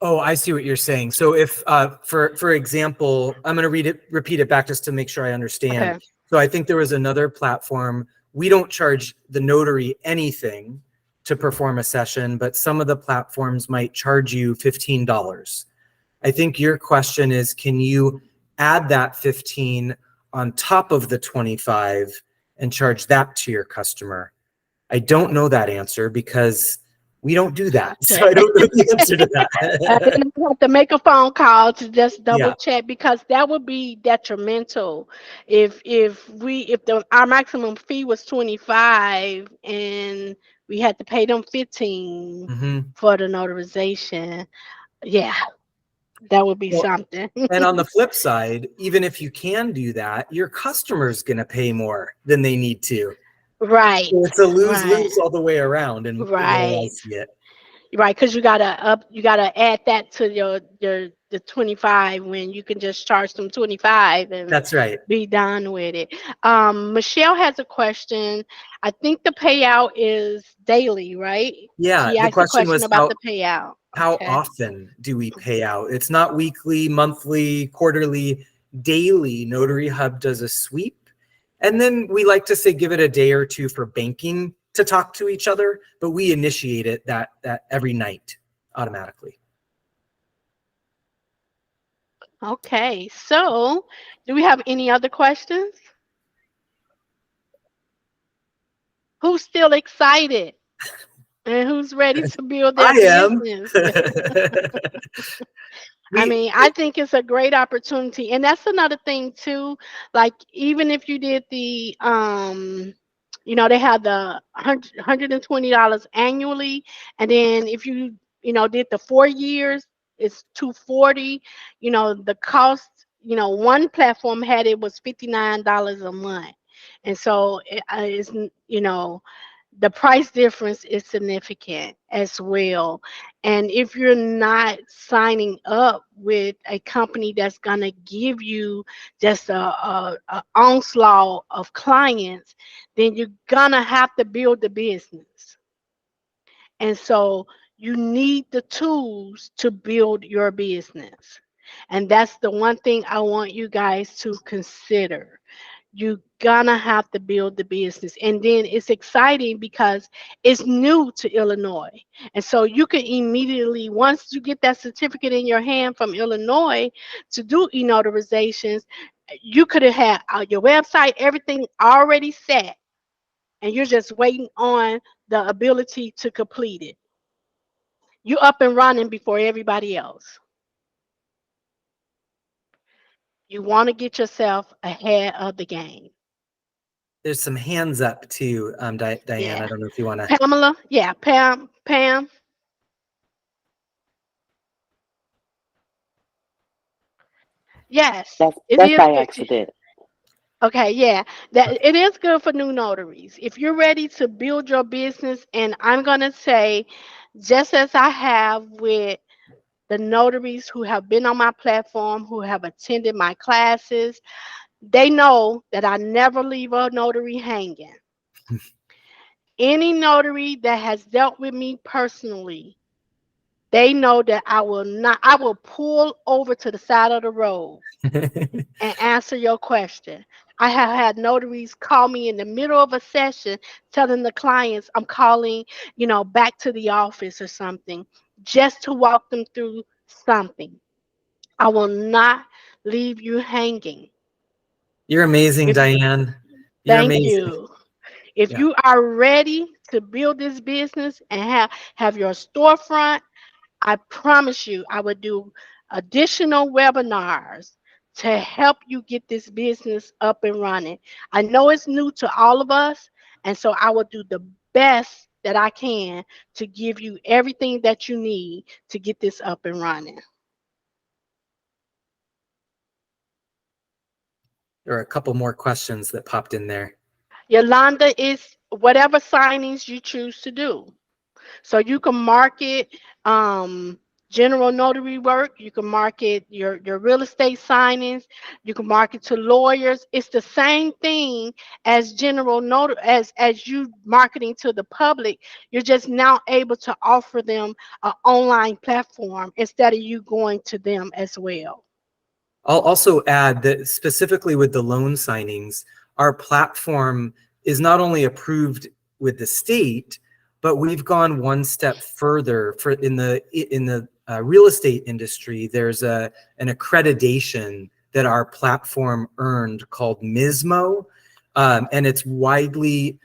Oh, I see what you're saying. So if, for example, I'm going to repeat it back just to make sure I understand. Okay. So I think there was another platform. We don't charge the notary anything to perform a session, but some of the platforms might charge you $15. I think your question is, can you add that 15 on top of the 25 and charge that to your customer? I don't know that answer because we don't do that. So I don't know the answer to that. Then I have to make a phone call to just double Yeah. check, because that would be detrimental if our maximum fee was 25 and we had to pay them 15 Mhm. for the notarization. Yeah, that would be Well, something. and on the flip side, even if you can do that, your customer's going to pay more than they need to. Right, So it's a right, lose-lose all the way around, and the way I right, see it. right. Because you gotta add that to the 25 when you can just charge them 25 and That's right. be done with it. Michelle has a question. I think the payout is daily, right? Yeah, She the asked a question question was about the payout. how Okay. often do we pay out? It's not weekly, monthly, quarterly, daily. Notary Hub does a sweep. And then we like to say give it a day or two for banking to talk to each other, but we initiate it that every night automatically. Okay. So, do we have any other questions? Who's still excited? And who's ready to build their I am. business? I mean, I think it's a great opportunity. And that's another thing too. Like, even if you did the they have the $120 annually, and then if you did the 4 years, it's 240. The cost, one platform had it was $59 a month. And so the price difference is significant as well. And if you're not signing up with a company that's gonna give you just a onslaught of clients, then you're gonna have to build the business. And so you need the tools to build your business. And that's the one thing I want you guys to consider. You're gonna have to build the business. And then it's exciting because it's new to Illinois. And so you can immediately, once you get that certificate in your hand from Illinois to do e-notarizations, you could have had your website, everything already set, and you're just waiting on the ability to complete it. You're up and running before everybody else. You want to get yourself ahead of the game. There's some hands up too, Diane. Yeah. I don't know if you want to. Pamela, yeah, Pam. Yes, That's it that's is by good. accident. Okay, yeah, that it is good for new notaries. If you're ready to build your business, and I'm gonna say, just as I have with the notaries who have been on my platform, who have attended my classes, they know that I never leave a notary hanging. Any notary that has dealt with me personally, they know that I will pull over to the side of the road and answer your question. I have had notaries call me in the middle of a session telling the clients I'm calling, back to the office or something, just to walk them through something. I will not leave you hanging. You're amazing, If Diane. You're Thank amazing. you. If Yeah. you are ready to build this business and have your storefront, I promise you, I will do additional webinars to help you get this business up and running. I know it's new to all of us, and so I will do the best that I can to give you everything that you need to get this up and running. There are a couple more questions that popped in there. Yolanda is whatever signings you choose to do. So you can market general notary work. You can market your real estate signings. You can market to lawyers. It's the same thing as general notary as you marketing to the public. You're just now able to offer them an online platform instead of you going to them as well. I'll also add that specifically with the loan signings, our platform is not only approved with the state, but we've gone one step further. For in the real estate industry, there's an accreditation that our platform earned called MISMO, and it's widely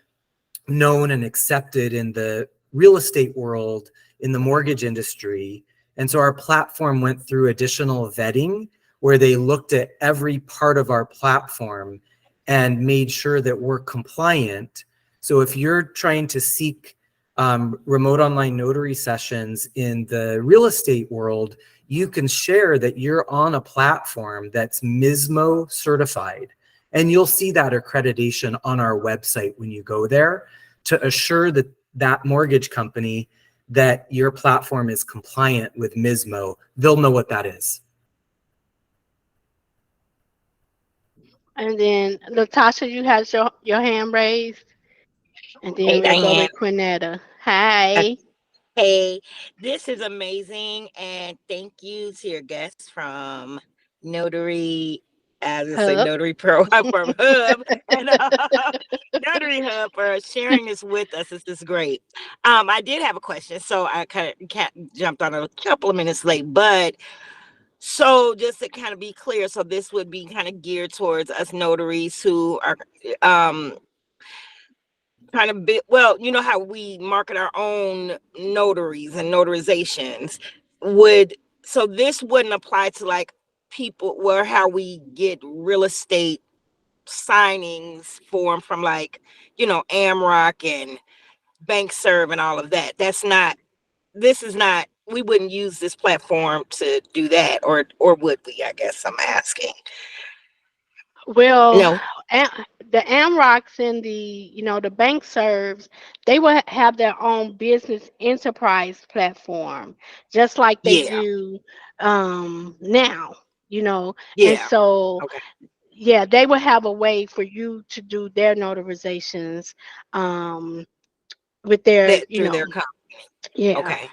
known and accepted in the real estate world, in the mortgage industry. And so our platform went through additional vetting where they looked at every part of our platform and made sure that we're compliant. So if you're trying to seek remote online notary sessions in the real estate world, you can share that you're on a platform that's MISMO certified. And you'll see that accreditation on our website when you go there to assure that that mortgage company that your platform is compliant with MISMO. They'll know what that is. And then Latasha, you have your hand raised. And Hey, then we'll go Diane. with Quinetta. Hi. Hey, this is amazing. And thank you to your guests from Notary, as I say, Hub. Notary Pro from Hub and Notary Hub for sharing this with us. This is great. I did have a question, so I kind of jumped on a couple of minutes late, but so just to kind of be clear, so this would be kind of geared towards us notaries who are kind of bit, well, you know how we market our own notaries and notarizations would, so this wouldn't apply to like people where how we get real estate signings form from like, Amrock and BankServe and all of that. This is not, we wouldn't use this platform to do that, or would we? I guess I'm asking. Well, No. the Amrocks and the BankServes, they will have their own business enterprise platform, just like they Yeah. do now, And Yeah. so, Okay. yeah, they will have a way for you to do their notarizations with their, That through their company. yeah. Okay.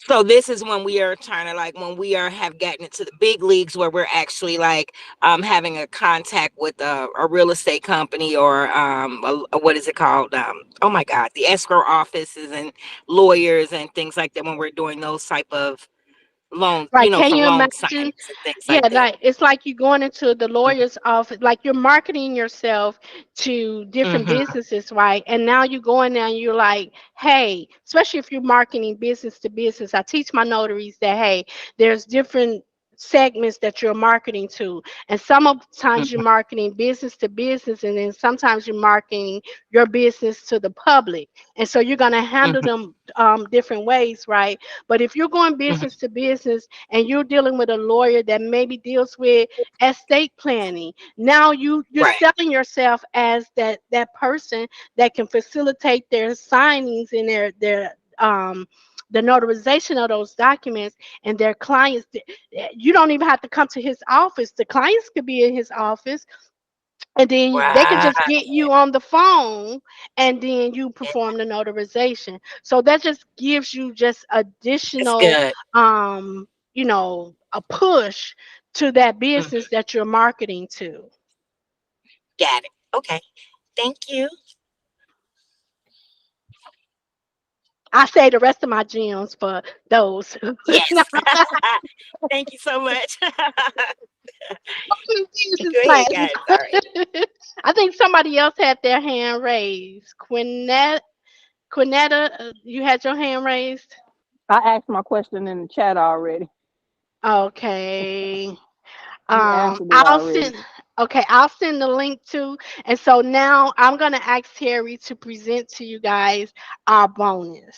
So this is when we are trying to like when we have gotten into the big leagues where we're actually like having a contact with a real estate company or what is it called? Oh my God, the escrow offices and lawyers and things like that when we're doing those type of loans, Right. Can for you loan imagine? signings and things Yeah, like that. like it's like you going into the lawyer's office, like you're marketing yourself to different Mm-hmm. businesses, right? And now you go in there and you're like, hey, especially if you're marketing business to business, I teach my notaries that hey, there's different segments that you're marketing to. And some of times you're marketing business to business, and then sometimes you're marketing your business to the public. And so you're going to handle them different ways, right? But if you're going business to business and you're dealing with a lawyer that maybe deals with estate planning, now you're Right. selling yourself as that person that can facilitate their signings and their the notarization of those documents, and their clients, you don't even have to come to his office. The clients could be in his office, and then they can just Right. get you on the phone, and then you perform the notarization. So that just gives you just That's additional good. you know, a push to that Mhm. business that you're marketing to. Got it. Okay. Thank you. I say the rest of my gems for those. Yes. Thank you so much. Go Business ahead, class. guys. Sorry. I think somebody else had their hand raised. Quinetta, you had your hand raised? I asked my question in the chat already. Okay. You answered it I'll already. I'll send the link to. And so now I'm gonna ask Terry to present to you guys our bonus.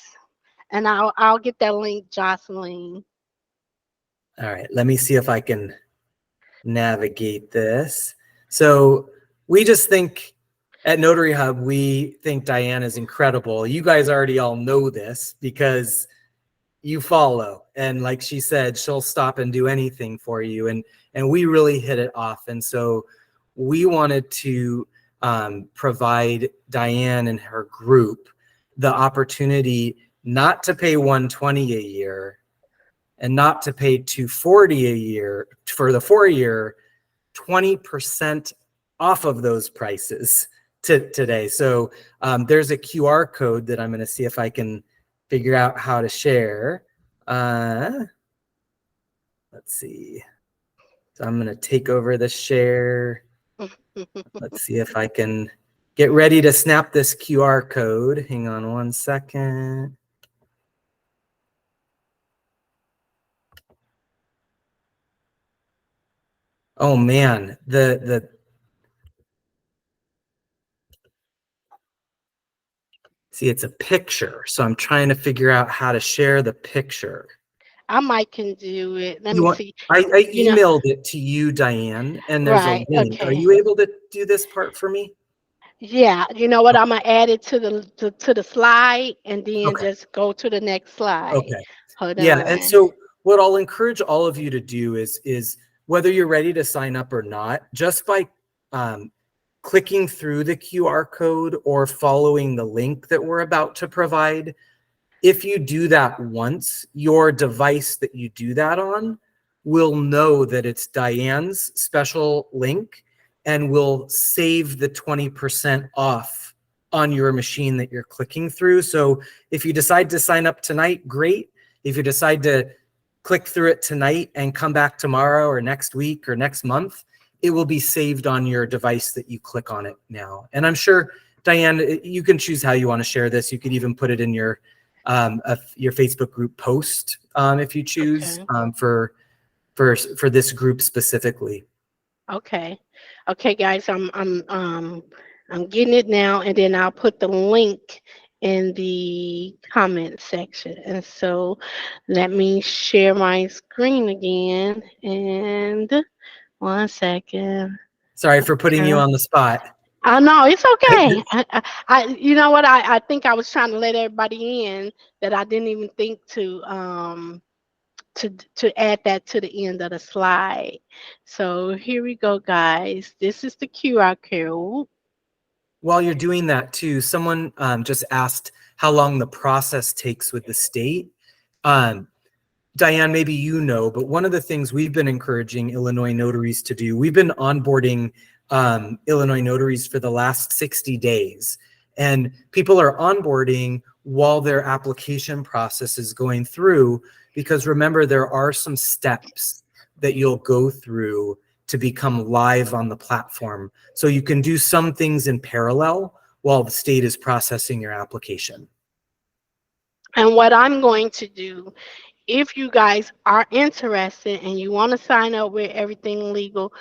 And I'll get that link, Jocelyn. All right, let me see if I can navigate this. So we just think at Notary Hub, we think Diane is incredible. You guys already all know this because you follow. And like she said, she'll stop and do anything for you. And we really hit it off. And so we wanted to provide Diane and her group the opportunity not to pay $120 a year and not to pay $240 a year for the 4-year, 20% off of those prices today. So there's a QR code that I'm going to see if I can figure out how to share. Let's see. So I'm going to take over the share. Let's see if I can get ready to snap this QR code. Hang on one second. Oh man, see, it's a picture. So I'm trying to figure out how to share the picture. I might can do it. Let You me want- see. I You know- emailed it to you, Diane, and there's Right, a link. Are okay. you able to do this part for me? Yeah, you know what? I'm gonna add it to the slide, and then Okay. just go to the next slide. Okay. Hold Yeah, on. and so what I'll encourage all of you to do is whether you're ready to sign up or not, just by clicking through the QR code or following the link that we're about to provide, if you do that once, your device that you do that on will know that it's Diane's special link and will save the 20% off on your machine that you're clicking through. So if you decide to sign up tonight, great. If you decide to click through it tonight and come back tomorrow or next week or next month, it will be saved on your device that you click on it now. And I'm sure, Diane, you can choose how you want to share this. You could even put it in your Facebook group post if you choose, Okay. for this group specifically. Okay. Okay, guys, I'm getting it now, and then I'll put the link in the comment section. And so let me share my screen again, and 1 second. Sorry for putting you on the spot. No, it's okay. You know what? I think I was trying to let everybody in that I didn't even think to add that to the end of the slide. So here we go, guys. This is the QR code. While you're doing that too, someone just asked how long the process takes with the state. Diane, maybe you know, but one of the things we've been encouraging Illinois notaries to do, we've been onboarding Illinois notaries for the last 60 days. And people are onboarding while their application process is going through, because remember, there are some steps that you'll go through to become live on the platform. So you can do some things in parallel while the state is processing your application. And what I'm going to do if you guys are interested and you want to sign up with Everything Legal,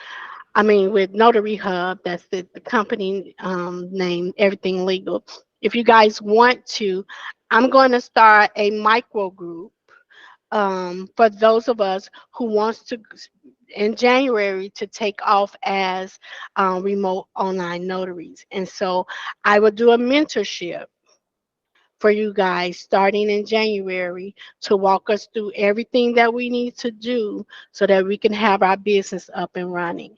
I mean, with Notary Hub, that's the company name, Everything Legal. If you guys want to, I'm going to start a micro group for those of us who wants to in January to take off as remote online notaries. And so I will do a mentorship for you guys starting in January to walk us through everything that we need to do so that we can have our business up and running.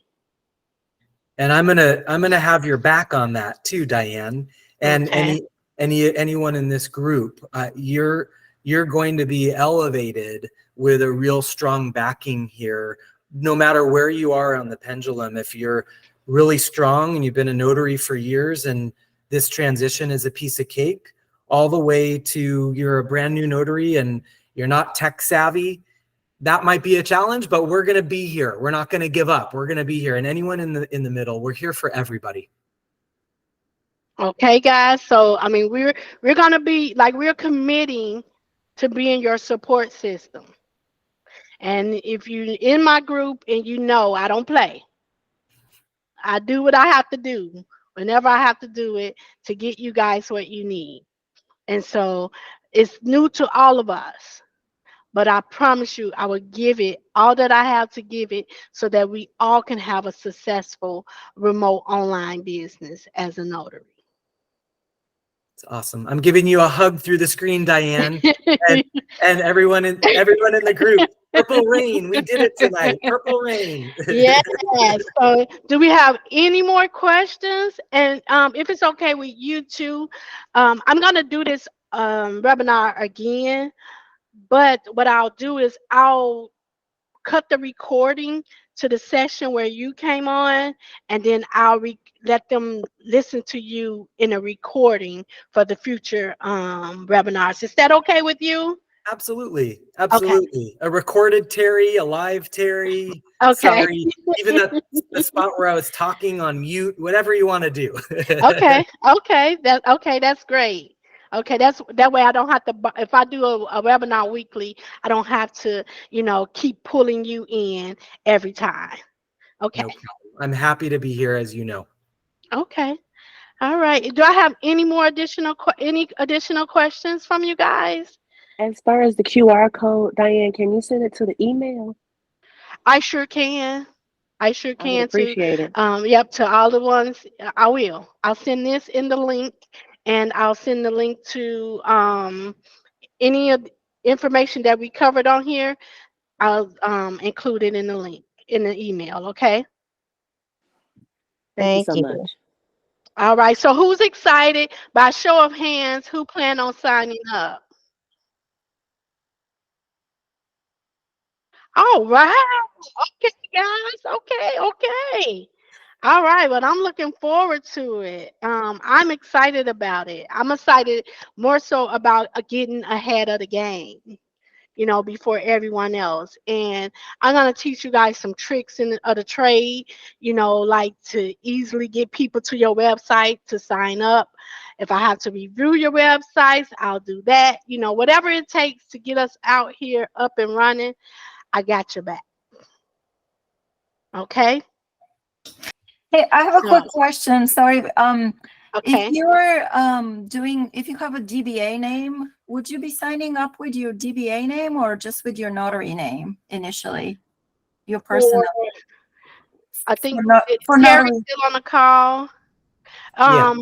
And I'm gonna have your back on that too, Diane. And Okay. anyone in this group, you're going to be elevated with a real strong backing here, no matter where you are on the pendulum. If you're really strong and you've been a notary for years and this transition is a piece of cake, all the way to you're a brand new notary and you're not tech savvy, that might be a challenge, but we're going to be here. We're not going to give up. We're going to be here. And anyone in the middle, we're here for everybody. Okay, guys. So I mean, we're gonna be like, we're committing to being your support system. And if you in my group and you know I don't play, I do what I have to do whenever I have to do it to get you guys what you need. And so it's new to all of us. But I promise you, I will give it all that I have to give it so that we all can have a successful remote online business as a notary. It's awesome. I'm giving you a hug through the screen, Diane, and everyone in the group. Purple Rain, we did it tonight. Purple Rain. Yes. So, do we have any more questions? And if it's okay with you two, I'm gonna do this webinar again. But what I'll do is I'll cut the recording to the session where you came on, and then I'll let them listen to you in a recording for the future webinars. Is that okay with you? Absolutely. Absolutely. A recorded Terry, a live Terry. Okay. Sorry, even the spot where I was talking on mute, whatever you want to do. Okay. That's great. Okay, that way I don't have to, if I do a webinar weekly, I don't have to, keep pulling you in every time. Okay. No problem. I'm happy to be here, as you know. Okay. All right. Do I have any more additional questions from you guys? As far as the QR code, Diane, can you send it to the email? I sure can. I sure I would can too. appreciate it. Yep, to all the ones, I will. I'll send this in the link, and I'll send the link to any of the information that we covered on here. I'll include it in the link in the email. Okay. Thank you Thank so you. much. All right. So who's excited? By show of hands, who plan on signing up? All right. Okay, guys. Okay. All right. Well, I'm looking forward to it. I'm excited about it. I'm excited more so about getting ahead of the game, before everyone else. And I'm going to teach you guys some tricks of the trade, like to easily get people to your website to sign up. If I have to review your websites, I'll do that. Whatever it takes to get us out here up and running, I got your back. Okay? Hey, I have a So, quick question. Sorry. okay. If you're if you have a DBA name, would you be signing up with your DBA name or just with your notary name initially? Your personal. I think For Terry's notary. still on the call. Yeah.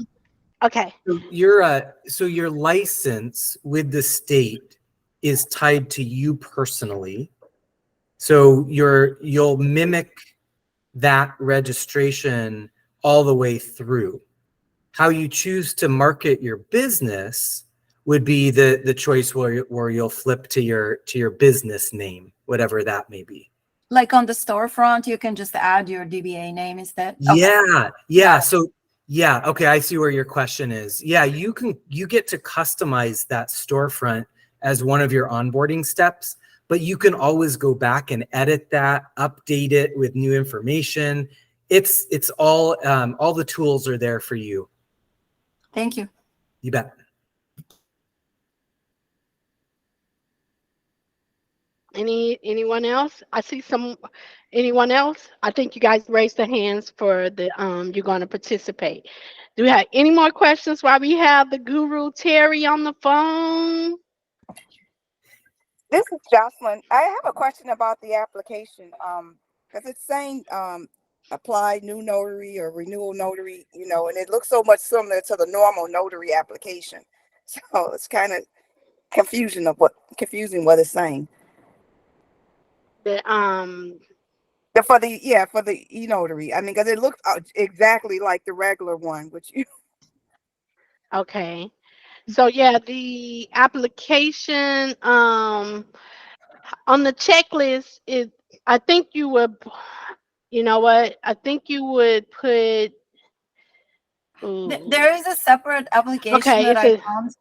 Okay. So your license with the state is tied to you personally. So you'll mimic that registration all the way through. How you choose to market your business would be the choice where you'll flip to your business name, whatever that may be. Like on the storefront, you can just add your DBA name instead. Okay. Yeah. So yeah, okay, I see where your question is. Yeah, you get to customize that storefront as one of your onboarding steps, but you can always go back and edit that, update it with new information. It's all the tools are there for you. Thank you. You bet. Anyone else? I see anyone else? I think you guys raised their hands for the, you're gonna participate. Do we have any more questions while we have the guru Terry on the phone? This is Jocelyn. I have a question about the application. Because it's saying apply new notary or renewal notary, you know, and it looks so much similar to the normal notary application. So it's kind of confusing what it's saying. The For the e-notary. I mean, because it looks exactly like the regular one, which you okay. So yeah, the application on the checklist is, I think you would, you know what? I think you would put. There is a separate application Okay, that it's I found.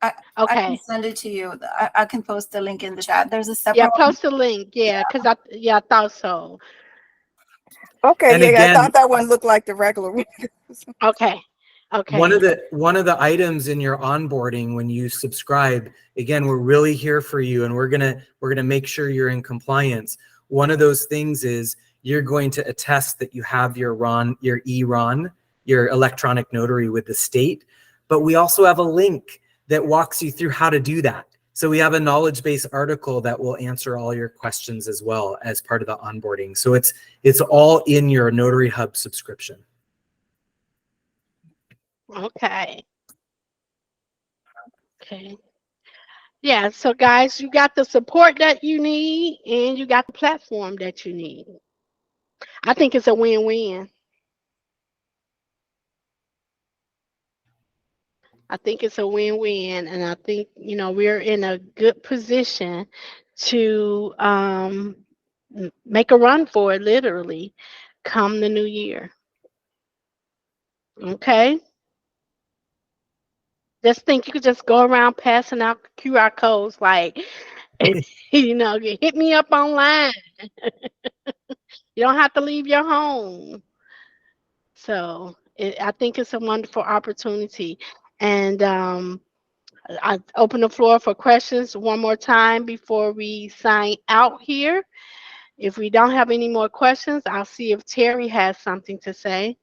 I can Okay. send it to you. I can post the link in the chat. There's a Yeah, separate one. post the link. Yeah, because I thought so. okay? And Yeah, again- I thought that one looked like the regular one. Okay. Okay. One of the items in your onboarding when you subscribe, again, we're really here for you, and we're gonna make sure you're in compliance. One of those things is you're going to attest that you have your e-RON, your electronic notary with the state, but we also have a link that walks you through how to do that. So we have a knowledge base article that will answer all your questions as well as part of the onboarding. So it's all in your Notary Hub subscription. Okay. Okay. Yeah, so guys, you got the support that you need and you got the platform that you need. I think it's a win-win. I think it's a win-win, and I think, you know, we're in a good position to make a run for it, literally, come the new year. Okay? Just think you could just go around passing out QR codes like, you know, hit me up online. You don't have to leave your home. So I think it's a wonderful opportunity. And I open the floor for questions one more time before we sign out here. If we don't have any more questions, I'll see if Terry has something to say.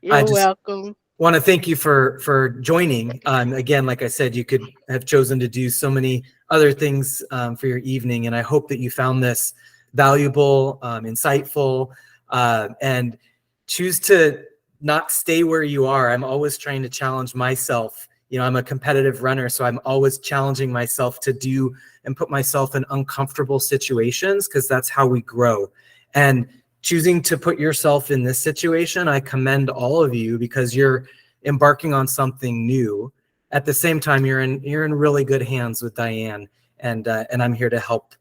You're welcome. Want to thank you for joining. Again, like I said, you could have chosen to do so many other things for your evening, and I hope that you found this valuable, insightful, and choose to not stay where you are. I'm always trying to challenge myself. You know, I'm a competitive runner, so I'm always challenging myself to do and put myself in uncomfortable situations, because that's how we grow. And choosing to put yourself in this situation, I commend all of you, because you're embarking on something new. At the same time, you're in really good hands with Diane, and I'm here to help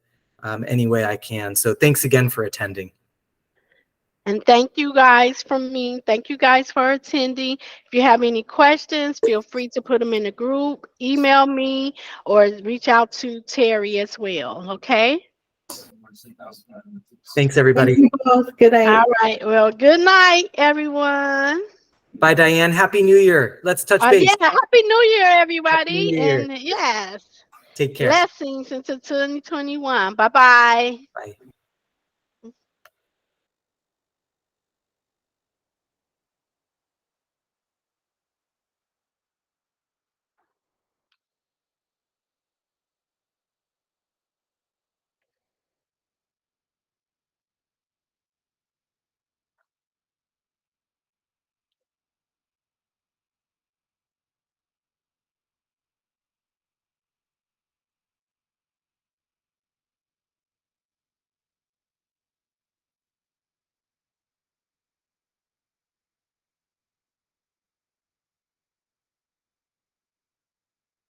any way I can. So thanks again for attending. And thank you guys from me. Thank you guys for attending. If you have any questions, feel free to put them in the group, email me, or reach out to Terry as well. Okay? Thanks, everybody. Thank you both. Good night. All right. Well, good night, everyone. Bye, Diane. Happy New Year. Let's touch base. Yeah, Happy New Year, everybody. Happy New Year. And yes, Take care. blessings into 2021. Bye-bye. Bye.